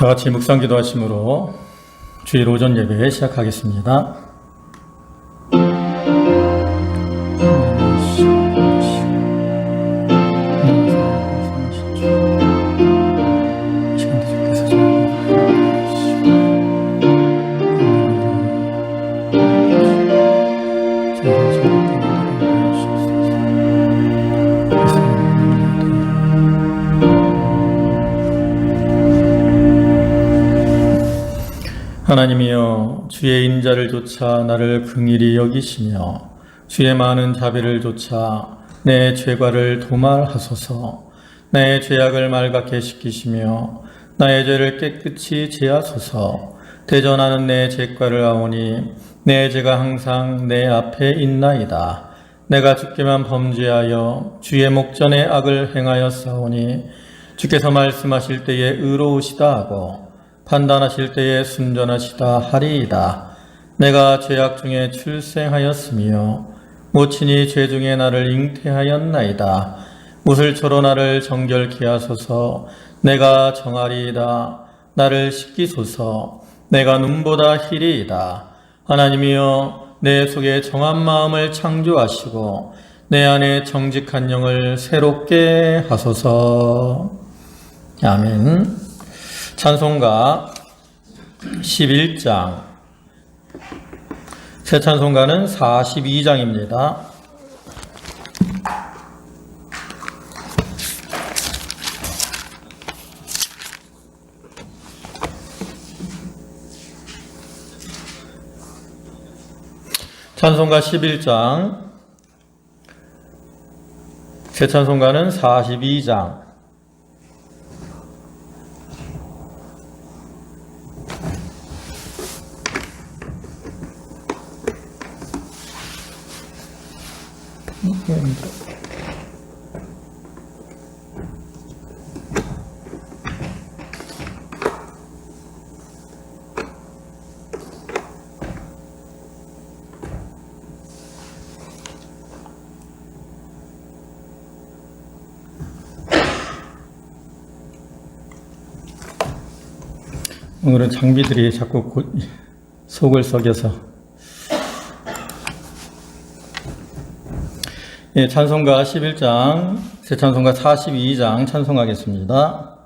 다 같이 묵상 기도하심으로 주일 오전 예배 시작하겠습니다. 하나님이여, 주의 인자를 조차 나를 긍일히 여기시며 주의 많은 자비를 조차 내 죄과를 도말하소서. 내 죄악을 말갛게 씻기시며 나의 죄를 깨끗이 제하소서. 대전하는 내 죄과를 아오니 내 죄가 항상 내 앞에 있나이다. 내가 주께만 범죄하여 주의 목전에 악을 행하였사오니 주께서 말씀하실 때에 의로우시다 하고 판단하실 때에 순전하시다 하리이다. 내가 죄악 중에 출생하였으며 모친이 죄 중에 나를 잉태하였나이다. 무슬초로 나를 정결케 하소서. 내가 정하리이다. 나를 씻기소서. 내가 눈보다 희리이다. 하나님이여, 내 속에 정한 마음을 창조하시고 내 안에 정직한 영을 새롭게 하소서. 아멘. 찬송가 11장, 새 찬송가는 42장입니다. 찬송가 11장, 새 찬송가는 42장. 오늘은 장비들이 자꾸 속을 썩여서. 예, 찬송가 11장, 새 찬송가 42장 찬송하겠습니다.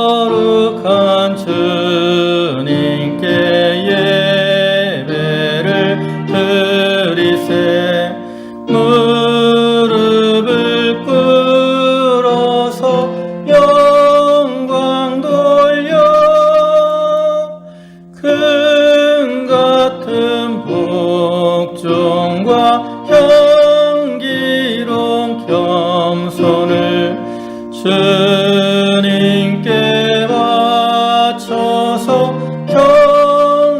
거룩한 주님께 예배를 드리세. 무릎을 꿇어서 영광 돌려 금 같은 복종과 향기로운 겸손을 주님께 바쳐서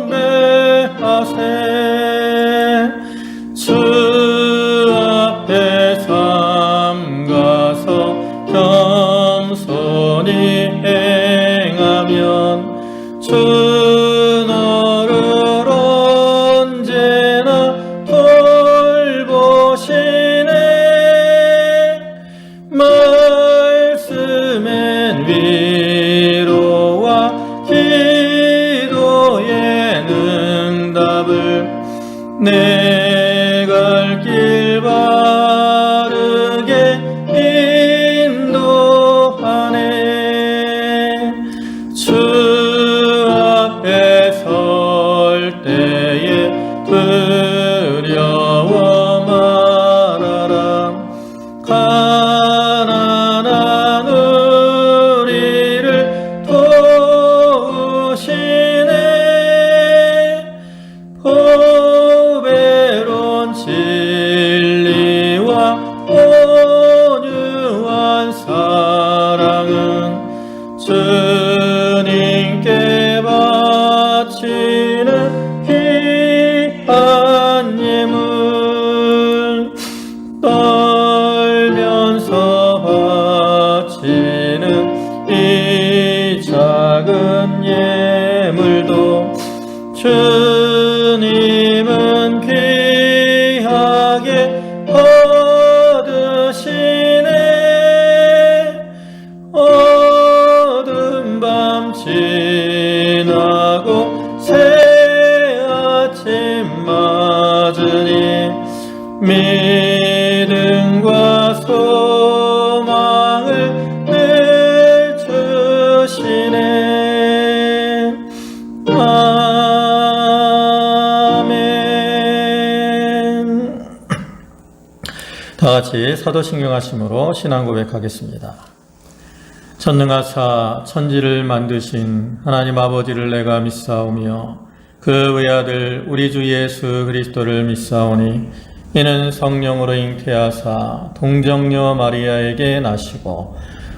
경배하세. 주 앞에 삼가서 겸손히 행하면 주 너를 언제나 돌보시네. 말씀엔 위로와 기도의 응답을 내 갈 길 바르게 인도하네. 주 앞에 설 때에 두려워 말아라. 가난한 우리를 도우시네. 보배로운 진리와 온유한 사랑은 주님께 바치는 귀한 예물. 떨면서 바치는 이 작은 예물도 주님은 지나고 새 아침 맞으니 믿음과 소망을 늘 주시네. 아멘. 다 같이 사도신경 하심으로 신앙 고백하겠습니다. 전능하사 천지를 만드신 하나님 아버지를 내가 믿사오며 그 외아들 우리 주 예수 그리스도를 믿사오니 이는 성령으로 잉태하사 동정녀 마리아에게 나시고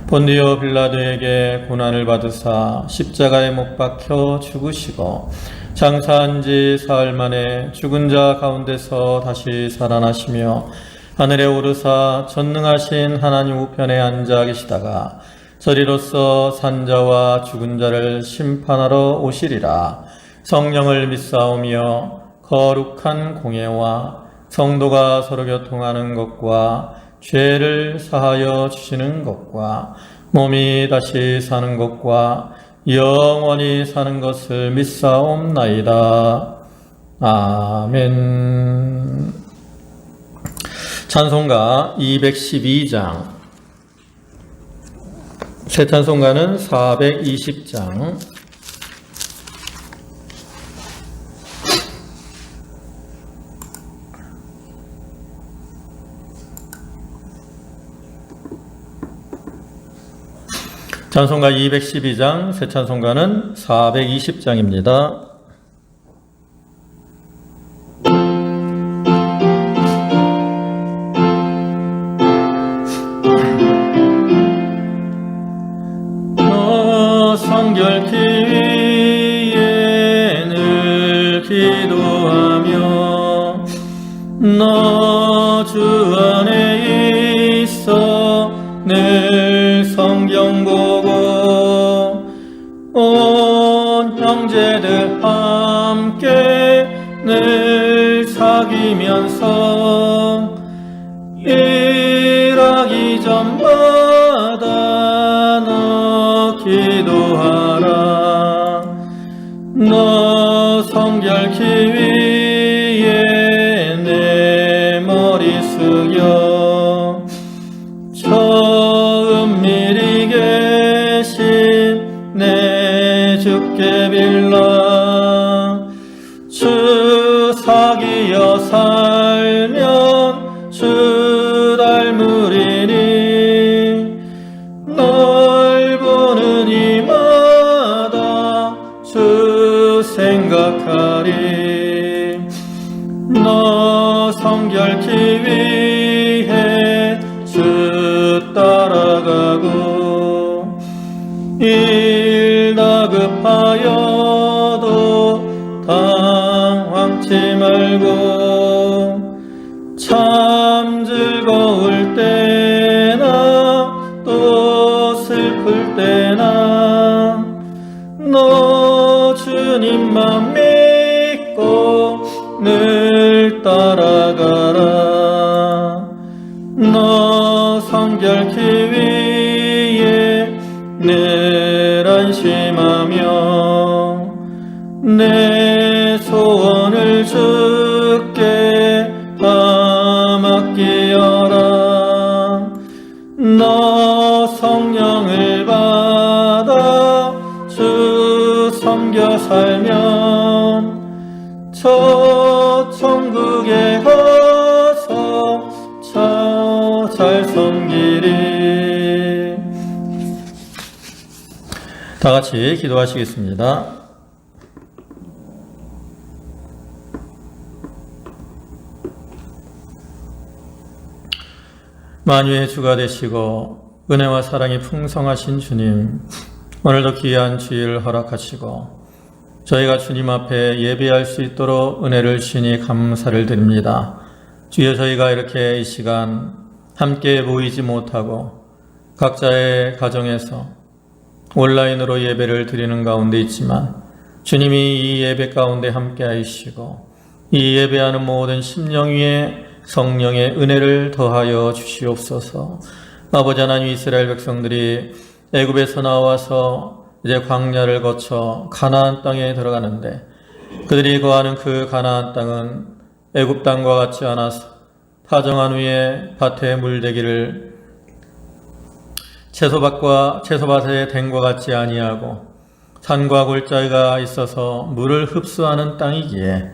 본디오 빌라도에게 고난을 받으사 십자가에 못 박혀 죽으시고 장사한 지 사흘 만에 죽은 자 가운데서 다시 살아나시며 하늘에 오르사 전능하신 하나님 우편에 앉아 계시다가 저리로서 산자와 죽은 자를 심판하러 오시리라. 성령을 믿사오며 거룩한 공예와 성도가 서로 교통하는 것과 죄를 사하여 주시는 것과 몸이 다시 사는 것과 영원히 사는 것을 믿사옵나이다. 아멘. 찬송가 212장, 새 찬송가는 420장, 찬송가 212장, 새 찬송가는 420장입니다. 성결케 위에 늘 기도하며 너 주 안에 있어 늘 성경 보고 온 형제들 함께 늘 사귀면서 일하기 전마다 너 기도하라. 너 성결케 위에 내 머리 숙여 처음 미리 계신 내 주께 빌라. 주 사귀어 살면 주 닮으리니 널 보는 이마다 주 생각하리. 너 성결케 위해 주 따라가고 일 다급하여도 당황치 말고 참 즐거울 때나 또 슬플 때나 너 주님만 믿고 늘 따라가라. 너 성결케 위에 늘 안심하며 내 소원을 주께 다 맡기어라. 너 성령을 받아 주 섬겨 살면 저 천국에 가서 잘 섬기리. 다 같이 기도하시겠습니다. 만유의 주가 되시고 은혜와 사랑이 풍성하신 주님, 오늘도 귀한 주일 허락하시고 저희가 주님 앞에 예배할 수 있도록 은혜를 주시니 감사를 드립니다. 주여, 저희가 이렇게 이 시간 함께 모이지 못하고 각자의 가정에서 온라인으로 예배를 드리는 가운데 있지만 주님이 이 예배 가운데 함께 하시고 이 예배하는 모든 심령 위에 성령의 은혜를 더하여 주시옵소서. 아버지 하나님, 이스라엘 백성들이 애굽에서 나와서 이제 광야를 거쳐 가나안 땅에 들어가는데 그들이 거하는 그 가나안 땅은 애굽 땅과 같지 않아서 파정한 후에 밭에 물대기를 채소밭에 댕과 같지 아니하고 산과 골짜기가 있어서 물을 흡수하는 땅이기에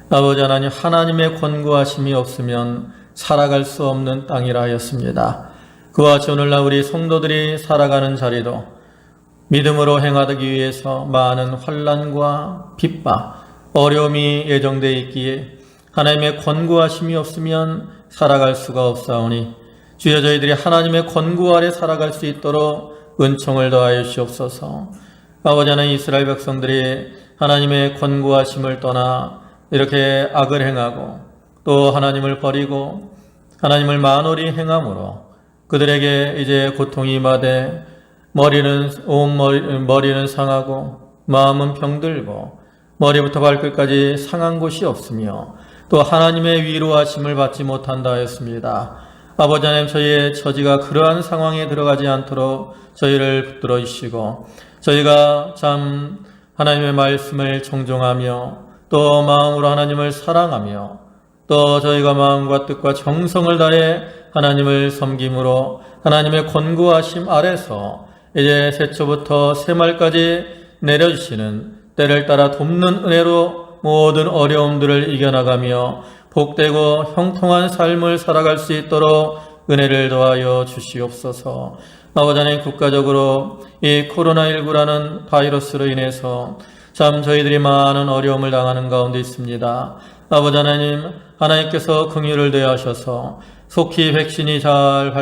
아버지 하나님 하나님의 권고하심이 없으면 살아갈 수 없는 땅이라 하였습니다. 그와 같이 오늘날 우리 성도들이 살아가는 자리도 믿음으로 행하기 위해서 많은 환난과 핍박, 어려움이 예정되어 있기에 하나님의 권고하심이 없으면 살아갈 수가 없사오니 주여 저희들이 하나님의 권고 아래 살아갈 수 있도록 은총을 더하여 주시옵소서. 아버지 하나님 이스라엘 백성들이 하나님의 권고하심을 떠나 이렇게 악을 행하고 또 하나님을 버리고 하나님을 만홀히 행함으로 그들에게 이제 고통이 임하되 머리는 상하고 마음은 병들고 머리부터 발끝까지 상한 곳이 없으며 또 하나님의 위로하심을 받지 못한다 하였습니다. 아버지 하나님 저희의 처지가 그러한 상황에 들어가지 않도록 저희를 붙들어 주시고 저희가 참 하나님의 말씀을 청종하며 또 마음으로 하나님을 사랑하며 또 저희가 마음과 뜻과 정성을 다해 하나님을 섬김으로 하나님의 권고하심 아래서 이제 새초부터 새말까지 내려주시는 때를 따라 돕는 은혜로 모든 어려움들을 이겨나가며 복되고 형통한 삶을 살아갈 수 있도록 은혜를 더하여 주시옵소서. 아버지 하나님 국가적으로 이 코로나19라는 바이러스로 인해서 참 저희들이 많은 어려움을 당하는 가운데 있습니다. 아버지 하나님, 하나님께서 긍휼을 대하셔서 속히 백신이 잘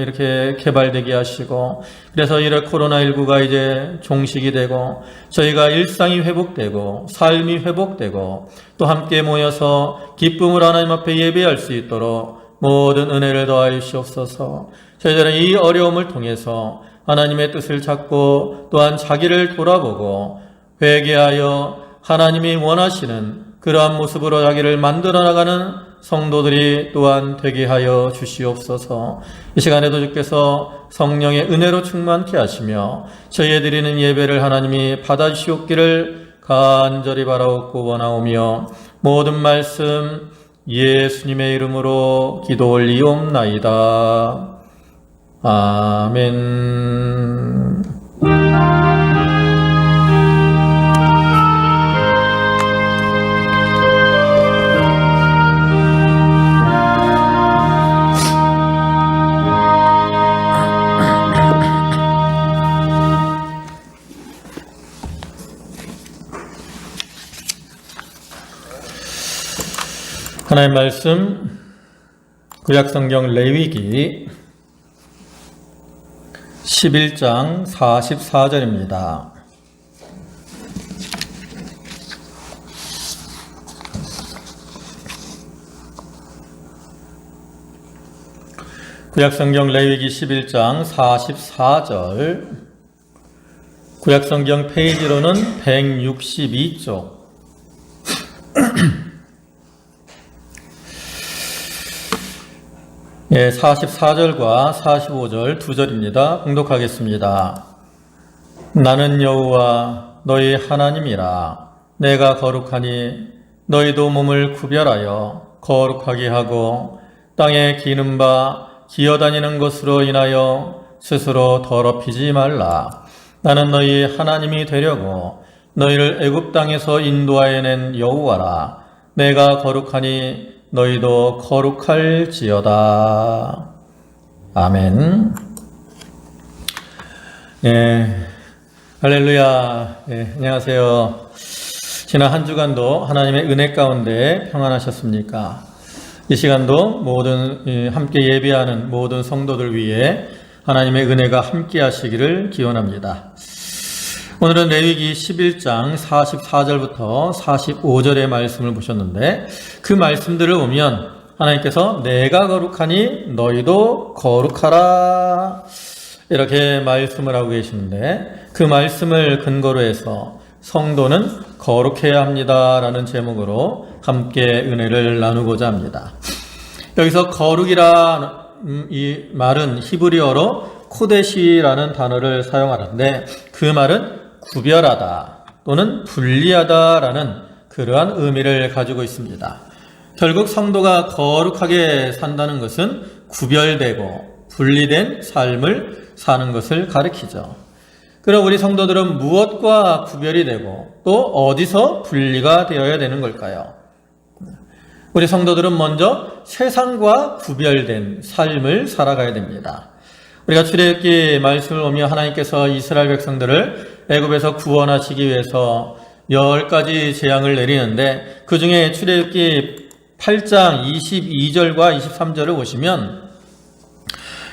이렇게 개발되게 하시고 그래서 이런 코로나19가 이제 종식이 되고 저희가 일상이 회복되고 삶이 회복되고 또 함께 모여서 기쁨을 하나님 앞에 예배할 수 있도록 모든 은혜를 더하여 주시옵소서. 저희들은 이 어려움을 통해서 하나님의 뜻을 찾고 또한 자기를 돌아보고 회개하여 하나님이 원하시는 그러한 모습으로 자기를 만들어 나가는 성도들이 또한 되게 하여 주시옵소서. 이 시간에도 주께서 성령의 은혜로 충만케 하시며 저희의 드리는 예배를 하나님이 받아주시옵기를 간절히 바라옵고 원하오며 모든 말씀 예수님의 이름으로 기도 올리옵나이다. 아멘. 하나님 말씀 구약성경 레위기 11장 44절입니다. 구약성경 레위기 11장 44절 구약성경 페이지로는 162쪽 예, 44절과 45절 두 절입니다. 봉독하겠습니다. 나는 여호와 너희 하나님이라. 내가 거룩하니 너희도 몸을 구별하여 거룩하게 하고 땅에 기는 바 기어다니는 것으로 인하여 스스로 더럽히지 말라. 나는 너희 하나님이 되려고 너희를 애굽 땅에서 인도하여 낸 여호와라. 내가 거룩하니 너희도 거룩할지어다. 아멘. 예, 할렐루야. 예, 안녕하세요. 지난 한 주간도 하나님의 은혜 가운데 평안하셨습니까? 이 시간도 모든 함께 예배하는 모든 성도들 위해 하나님의 은혜가 함께 하시기를 기원합니다. 오늘은 레위기 11장 44절부터 45절의 말씀을 보셨는데 그 말씀들을 보면 하나님께서 내가 거룩하니 너희도 거룩하라 이렇게 말씀을 하고 계시는데 그 말씀을 근거로 해서 성도는 거룩해야 합니다 라는 제목으로 함께 은혜를 나누고자 합니다. 여기서 거룩이라 이 말은 히브리어로 코데시라는 단어를 사용하는데 그 말은 구별하다 또는 분리하다라는 그러한 의미를 가지고 있습니다. 결국 성도가 거룩하게 산다는 것은 구별되고 분리된 삶을 사는 것을 가리키죠. 그럼 우리 성도들은 무엇과 구별이 되고 또 어디서 분리가 되어야 되는 걸까요? 우리 성도들은 먼저 세상과 구별된 삶을 살아가야 됩니다. 우리가 출애굽기 말씀을 보면 하나님께서 이스라엘 백성들을 애굽에서 구원하시기 위해서 10가지 재앙을 내리는데 그 중에 출애굽기 8장 22절과 23절을 보시면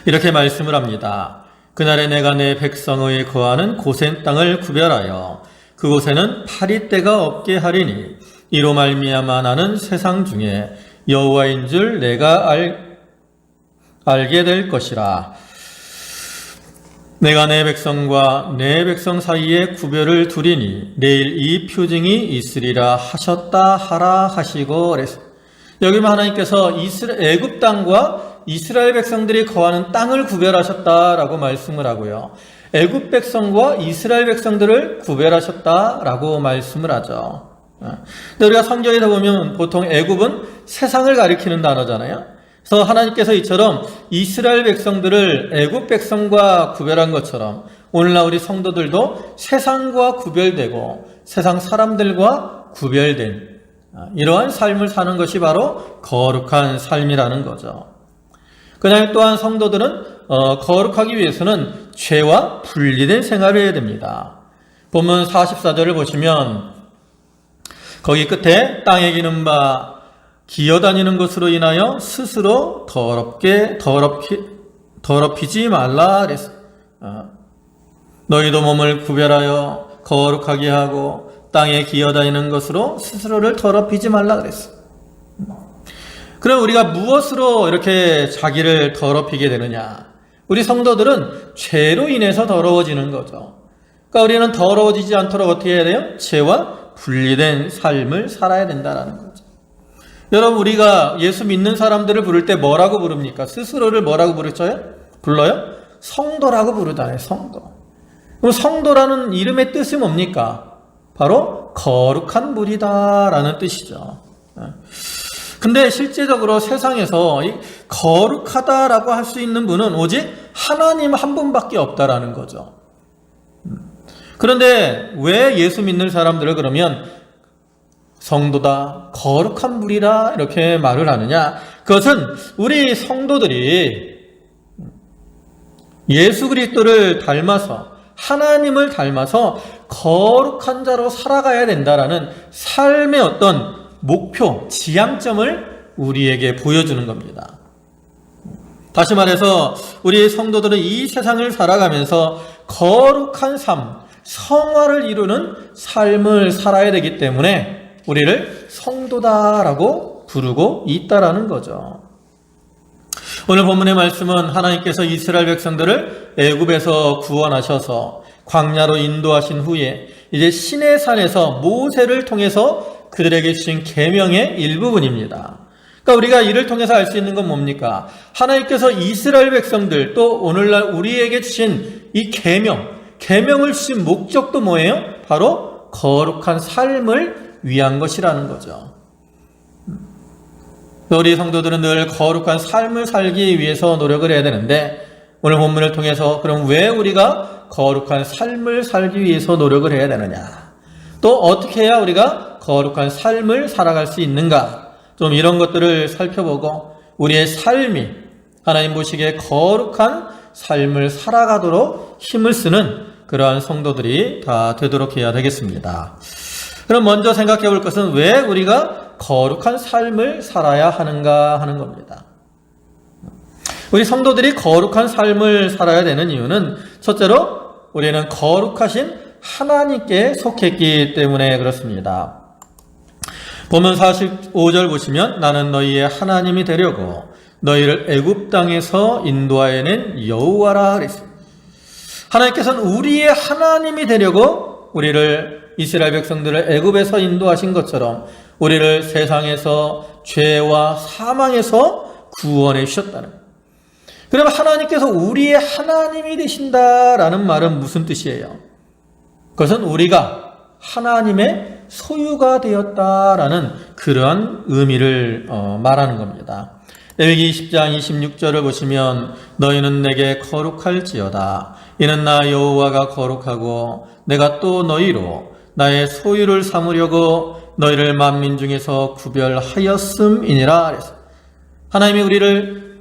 이렇게 말씀을 합니다. 그날에 내가 내 백성의 거하는 고센 땅을 구별하여 그곳에는 파리떼가 없게 하리니 이로 말미암아 나는 세상 중에 여호와인 줄 내가 알게 될 것이라. 내가 내 백성과 내 백성 사이에 구별을 두리니 내일 이 표징이 있으리라 하셨다 하라 하시고 그랬어요. 여기 하나님께서 애굽 땅과 이스라엘 백성들이 거하는 땅을 구별하셨다라고 말씀을 하고요. 애굽 백성과 이스라엘 백성들을 구별하셨다라고 말씀을 하죠. 근데 우리가 성경에서 보면 보통 애굽은 세상을 가리키는 단어잖아요. 그래서 하나님께서 이처럼 이스라엘 백성들을 애굽 백성과 구별한 것처럼 오늘날 우리 성도들도 세상과 구별되고 세상 사람들과 구별된 이러한 삶을 사는 것이 바로 거룩한 삶이라는 거죠. 그다음에 또한 성도들은 거룩하기 위해서는 죄와 분리된 생활을 해야 됩니다. 본문 44절을 보시면 거기 끝에 땅에 기는 바 기어다니는 것으로 인하여 스스로 더럽히지 말라 그랬어. 너희도 몸을 구별하여 거룩하게 하고 땅에 기어다니는 것으로 스스로를 더럽히지 말라 그랬어. 그럼 우리가 무엇으로 이렇게 자기를 더럽히게 되느냐? 우리 성도들은 죄로 인해서 더러워지는 거죠. 그러니까 우리는 더러워지지 않도록 어떻게 해야 돼요? 죄와 분리된 삶을 살아야 된다는 거죠. 여러분, 우리가 예수 믿는 사람들을 부를 때 뭐라고 부릅니까? 스스로를 뭐라고 불러요? 성도라고 부르잖아요. 성도. 그럼 성도라는 이름의 뜻이 뭡니까? 바로 거룩한 무리다라는 뜻이죠. 근데 실제적으로 세상에서 이 거룩하다라고 할 수 있는 분은 오직 하나님 한 분밖에 없다라는 거죠. 그런데 왜 예수 믿는 사람들을 그러면 성도다, 거룩한 무리라 이렇게 말을 하느냐? 그것은 우리 성도들이 예수 그리스도를 닮아서 하나님을 닮아서 거룩한 자로 살아가야 된다라는 삶의 어떤 목표, 지향점을 우리에게 보여주는 겁니다. 다시 말해서 우리 성도들은 이 세상을 살아가면서 거룩한 삶, 성화를 이루는 삶을 살아야 되기 때문에 우리를 성도다라고 부르고 있다라는 거죠. 오늘 본문의 말씀은 하나님께서 이스라엘 백성들을 애굽에서 구원하셔서 광야로 인도하신 후에 이제 시내산에서 모세를 통해서 그들에게 주신 계명의 일부분입니다. 그러니까 우리가 이를 통해서 알 수 있는 건 뭡니까? 하나님께서 이스라엘 백성들 또 오늘날 우리에게 주신 이 계명을 주신 목적도 뭐예요? 바로 거룩한 삶을 위한 것이라는 거죠. 우리 성도들은 늘 거룩한 삶을 살기 위해서 노력을 해야 되는데 오늘 본문을 통해서 그럼 왜 우리가 거룩한 삶을 살기 위해서 노력을 해야 되느냐? 또 어떻게 해야 우리가 거룩한 삶을 살아갈 수 있는가? 좀 이런 것들을 살펴보고 우리의 삶이 하나님 보시기에 거룩한 삶을 살아가도록 힘을 쓰는 그러한 성도들이 다 되도록 해야 되겠습니다. 그럼 먼저 생각해 볼 것은 왜 우리가 거룩한 삶을 살아야 하는가 하는 겁니다. 우리 성도들이 거룩한 삶을 살아야 되는 이유는 첫째로 우리는 거룩하신 하나님께 속했기 때문에 그렇습니다. 본문 45절 보시면 나는 너희의 하나님이 되려고 너희를 애굽 땅에서 인도하여 낸 여호와라 그랬습니다. 하나님께서는 우리의 하나님이 되려고 우리를 이스라엘 백성들을 애굽에서 인도하신 것처럼 우리를 세상에서 죄와 사망에서 구원해 주셨다는 거예요. 그러면 하나님께서 우리의 하나님이 되신다라는 말은 무슨 뜻이에요? 그것은 우리가 하나님의 소유가 되었다라는 그러한 의미를 말하는 겁니다. 레위기 20장 26절을 보시면 너희는 내게 거룩할지어다. 이는 나 여호와가 거룩하고 내가 또 너희로 나의 소유를 삼으려고 너희를 만민 중에서 구별하였음이니라. 그래서 하나님이 우리를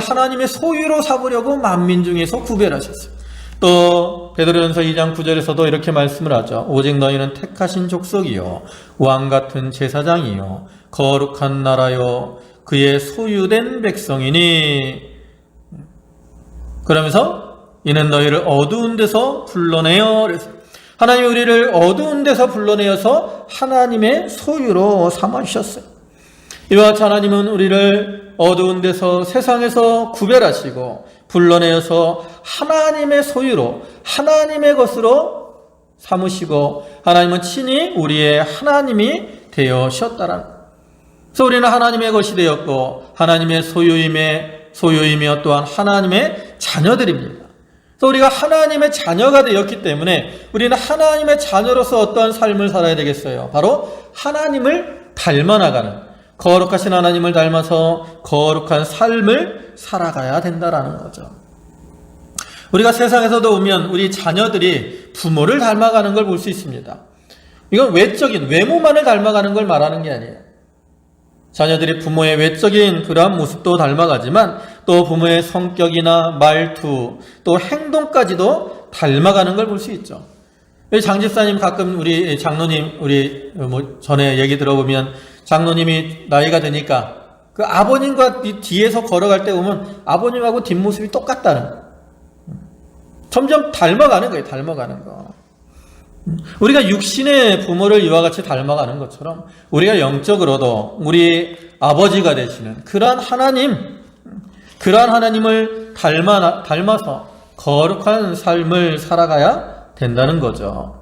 하나님의 소유로 삼으려고 만민 중에서 구별하셨어요. 또 베드로전서 2장 9절에서도 이렇게 말씀을 하죠. 오직 너희는 택하신 족속이요 왕같은 제사장이요 거룩한 나라요 그의 소유된 백성이니. 그러면서 이는 너희를 어두운 데서 불러내어. 그래서 하나님이 우리를 어두운 데서 불러내어서 하나님의 소유로 삼아주셨어요. 이와 같이 하나님은 우리를 어두운 데서 세상에서 구별하시고 불러내어서 하나님의 소유로 하나님의 것으로 삼으시고 하나님은 친히 우리의 하나님이 되어셨다라는 거예요. 그래서 우리는 하나님의 것이 되었고 하나님의 소유이며 또한 하나님의 자녀들입니다. 그래서 우리가 하나님의 자녀가 되었기 때문에 우리는 하나님의 자녀로서 어떠한 삶을 살아야 되겠어요? 바로 하나님을 닮아나가는, 거룩하신 하나님을 닮아서 거룩한 삶을 살아가야 된다는 거죠. 우리가 세상에서도 보면 우리 자녀들이 부모를 닮아가는 걸 볼 수 있습니다. 이건 외적인 외모만을 닮아가는 걸 말하는 게 아니에요. 자녀들이 부모의 외적인 그러한 모습도 닮아가지만 또 부모의 성격이나 말투 또 행동까지도 닮아가는 걸 볼 수 있죠. 장집사님 가끔 우리 장로님 전에 얘기 들어보면 장로님이 나이가 드니까 그 아버님과 뒤에서 걸어갈 때 보면 아버님하고 뒷모습이 똑같다는 거예요. 점점 닮아가는 거예요. 닮아가는 거. 우리가 육신의 부모를 이와 같이 닮아가는 것처럼 우리가 영적으로도 우리 아버지가 되시는 그러한 하나님을 닮아서 거룩한 삶을 살아가야 된다는 거죠.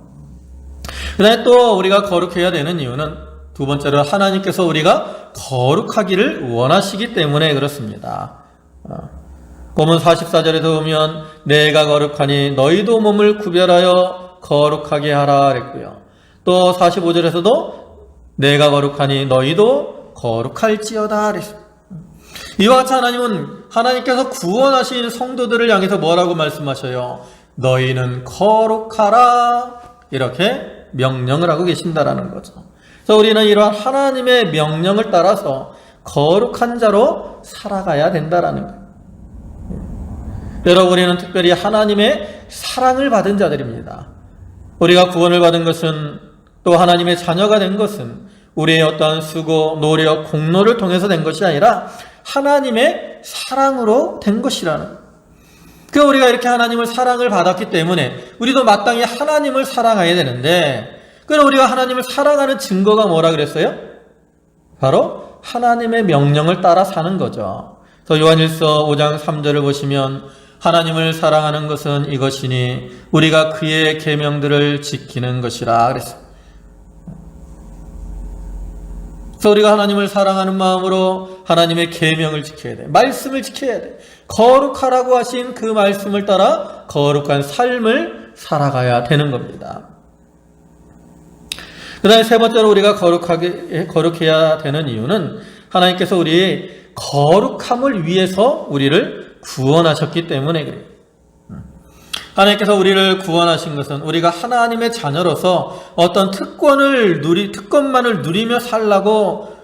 그 다음에 또 우리가 거룩해야 되는 이유는 두 번째로 하나님께서 우리가 거룩하기를 원하시기 때문에 그렇습니다. 본문 44절에도 보면 내가 거룩하니 너희도 몸을 구별하여 거룩하게 하라 그랬고요. 또 45절에서도 내가 거룩하니 너희도 거룩할지어다 그랬습니다. 이와 같이 하나님께서 구원하신 성도들을 향해서 뭐라고 말씀하셔요? 너희는 거룩하라 이렇게 명령을 하고 계신다라는 거죠. 그래서 우리는 이러한 하나님의 명령을 따라서 거룩한 자로 살아가야 된다라는 거예요. 여러분, 우리는 특별히 하나님의 사랑을 받은 자들입니다. 우리가 구원을 받은 것은 또 하나님의 자녀가 된 것은 우리의 어떠한 수고, 노력, 공로를 통해서 된 것이 아니라 하나님의 사랑으로 된 것이라는 거예요. 우리가 이렇게 하나님을 사랑을 받았기 때문에 우리도 마땅히 하나님을 사랑해야 되는데 그럼 우리가 하나님을 사랑하는 증거가 뭐라 그랬어요? 바로 하나님의 명령을 따라 사는 거죠. 그래서 요한일서 5장 3절을 보시면 하나님을 사랑하는 것은 이것이니 우리가 그의 계명들을 지키는 것이라 그랬어요. 그래서 우리가 하나님을 사랑하는 마음으로 하나님의 계명을 지켜야 돼. 말씀을 지켜야 돼. 거룩하라고 하신 그 말씀을 따라 거룩한 삶을 살아가야 되는 겁니다. 그 다음에 세 번째로 우리가 거룩해야 되는 이유는 하나님께서 우리의 거룩함을 위해서 우리를 구원하셨기 때문에 그래요. 하나님께서 우리를 구원하신 것은 우리가 하나님의 자녀로서 어떤 특권만을 누리며 살라고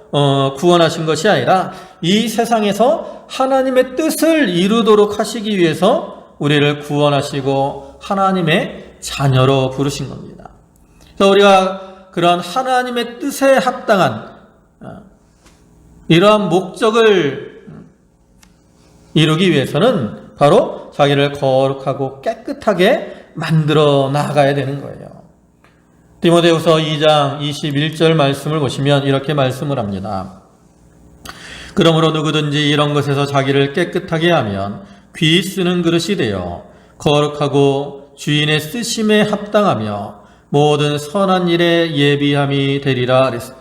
구원하신 것이 아니라 이 세상에서 하나님의 뜻을 이루도록 하시기 위해서 우리를 구원하시고 하나님의 자녀로 부르신 겁니다. 그래서 우리가 그런 하나님의 뜻에 합당한 이러한 목적을 이루기 위해서는 바로 자기를 거룩하고 깨끗하게 만들어 나가야 되는 거예요. 디모데후서 2장 21절 말씀을 보시면 이렇게 말씀을 합니다. 그러므로 누구든지 이런 것에서 자기를 깨끗하게 하면 귀 쓰는 그릇이 되어 거룩하고 주인의 쓰심에 합당하며 모든 선한 일에 예비함이 되리라 그랬어요.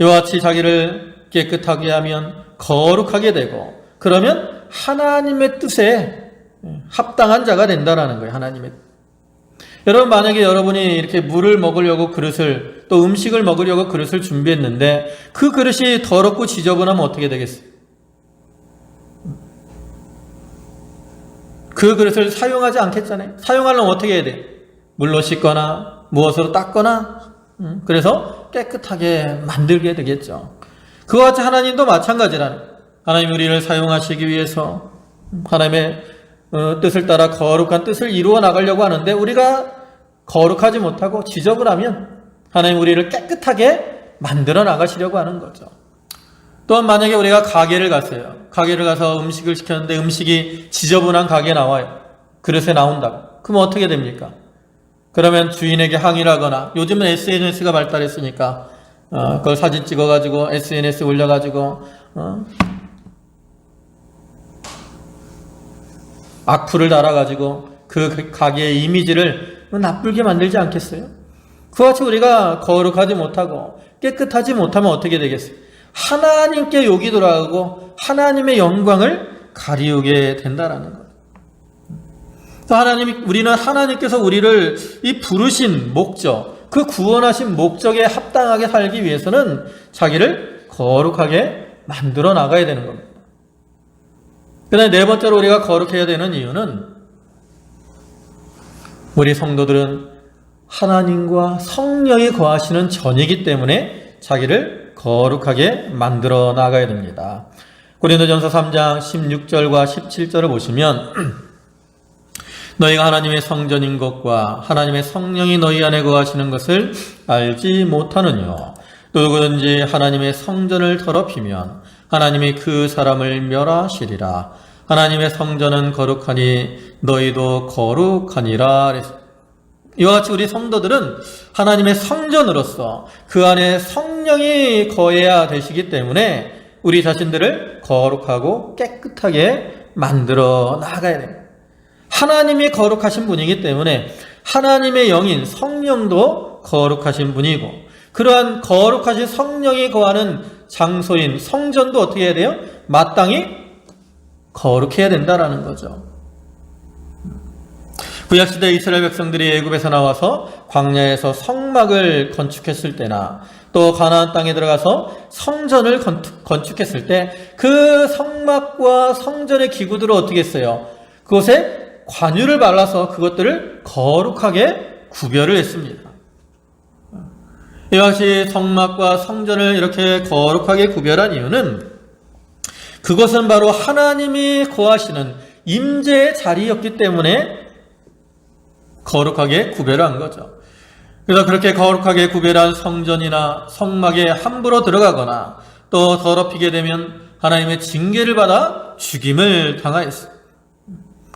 이와 같이 자기를 깨끗하게 하면 거룩하게 되고 그러면 하나님의 뜻에 합당한 자가 된다라는 거예요. 하나님의. 여러분, 만약에 여러분이 이렇게 물을 먹으려고 그릇을, 또 음식을 먹으려고 그릇을 준비했는데 그 그릇이 더럽고 지저분하면 어떻게 되겠어요? 그 그릇을 사용하지 않겠잖아요. 사용하려면 어떻게 해야 돼요? 물로 씻거나 무엇으로 닦거나, 그래서 깨끗하게 만들게 되겠죠. 그와 같이 하나님도 마찬가지라는 거예요. 하나님 우리를 사용하시기 위해서 하나님의 뜻을 따라 거룩한 뜻을 이루어 나가려고 하는데 우리가 거룩하지 못하고 지저분하면 하나님 우리를 깨끗하게 만들어 나가시려고 하는 거죠. 또한 만약에 우리가 가게를 갔어요. 가게를 가서 음식을 시켰는데 음식이 지저분한 가게에 나와요. 그릇에 나온다고. 그럼 어떻게 됩니까? 그러면 주인에게 항의를 하거나, 요즘은 SNS가 발달했으니까 그걸 사진 찍어가지고 SNS에 올려가지고 악플을 달아가지고 그 가게의 이미지를 나쁘게 만들지 않겠어요? 그와 같이 우리가 거룩하지 못하고 깨끗하지 못하면 어떻게 되겠어요? 하나님께 욕이 돌아가고 하나님의 영광을 가리우게 된다라는 거예요. 우리는 하나님께서 우리를 이 부르신 목적, 그 구원하신 목적에 합당하게 살기 위해서는 자기를 거룩하게 만들어 나가야 되는 겁니다. 그 다음에 네 번째로 우리가 거룩해야 되는 이유는 우리 성도들은 하나님과 성령이 거하시는 전이기 때문에 자기를 거룩하게 만들어 나가야 됩니다. 고린도전서 3장 16절과 17절을 보시면 너희가 하나님의 성전인 것과 하나님의 성령이 너희 안에 거하시는 것을 알지 못하느뇨. 또 누구든지 하나님의 성전을 더럽히면 하나님이 그 사람을 멸하시리라. 하나님의 성전은 거룩하니 너희도 거룩하니라. 이와 같이 우리 성도들은 하나님의 성전으로서 그 안에 성령이 거해야 되시기 때문에 우리 자신들을 거룩하고 깨끗하게 만들어 나가야 됩니다. 하나님이 거룩하신 분이기 때문에 하나님의 영인 성령도 거룩하신 분이고, 그러한 거룩하신 성령이 거하는 장소인 성전도 어떻게 해야 돼요? 마땅히 거룩해야 된다라는 거죠. 구약시대 이스라엘 백성들이 애굽에서 나와서 광야에서 성막을 건축했을 때나 또 가나안 땅에 들어가서 성전을 건축했을 때 그 성막과 성전의 기구들을 어떻게 했어요? 그곳에 관유를 발라서 그것들을 거룩하게 구별을 했습니다. 이와 같이 성막과 성전을 이렇게 거룩하게 구별한 이유는 그것은 바로 하나님이 거하시는 임재의 자리였기 때문에 거룩하게 구별한 거죠. 그래서 그렇게 거룩하게 구별한 성전이나 성막에 함부로 들어가거나 또 더럽히게 되면 하나님의 징계를 받아 죽임을 당하였습니다.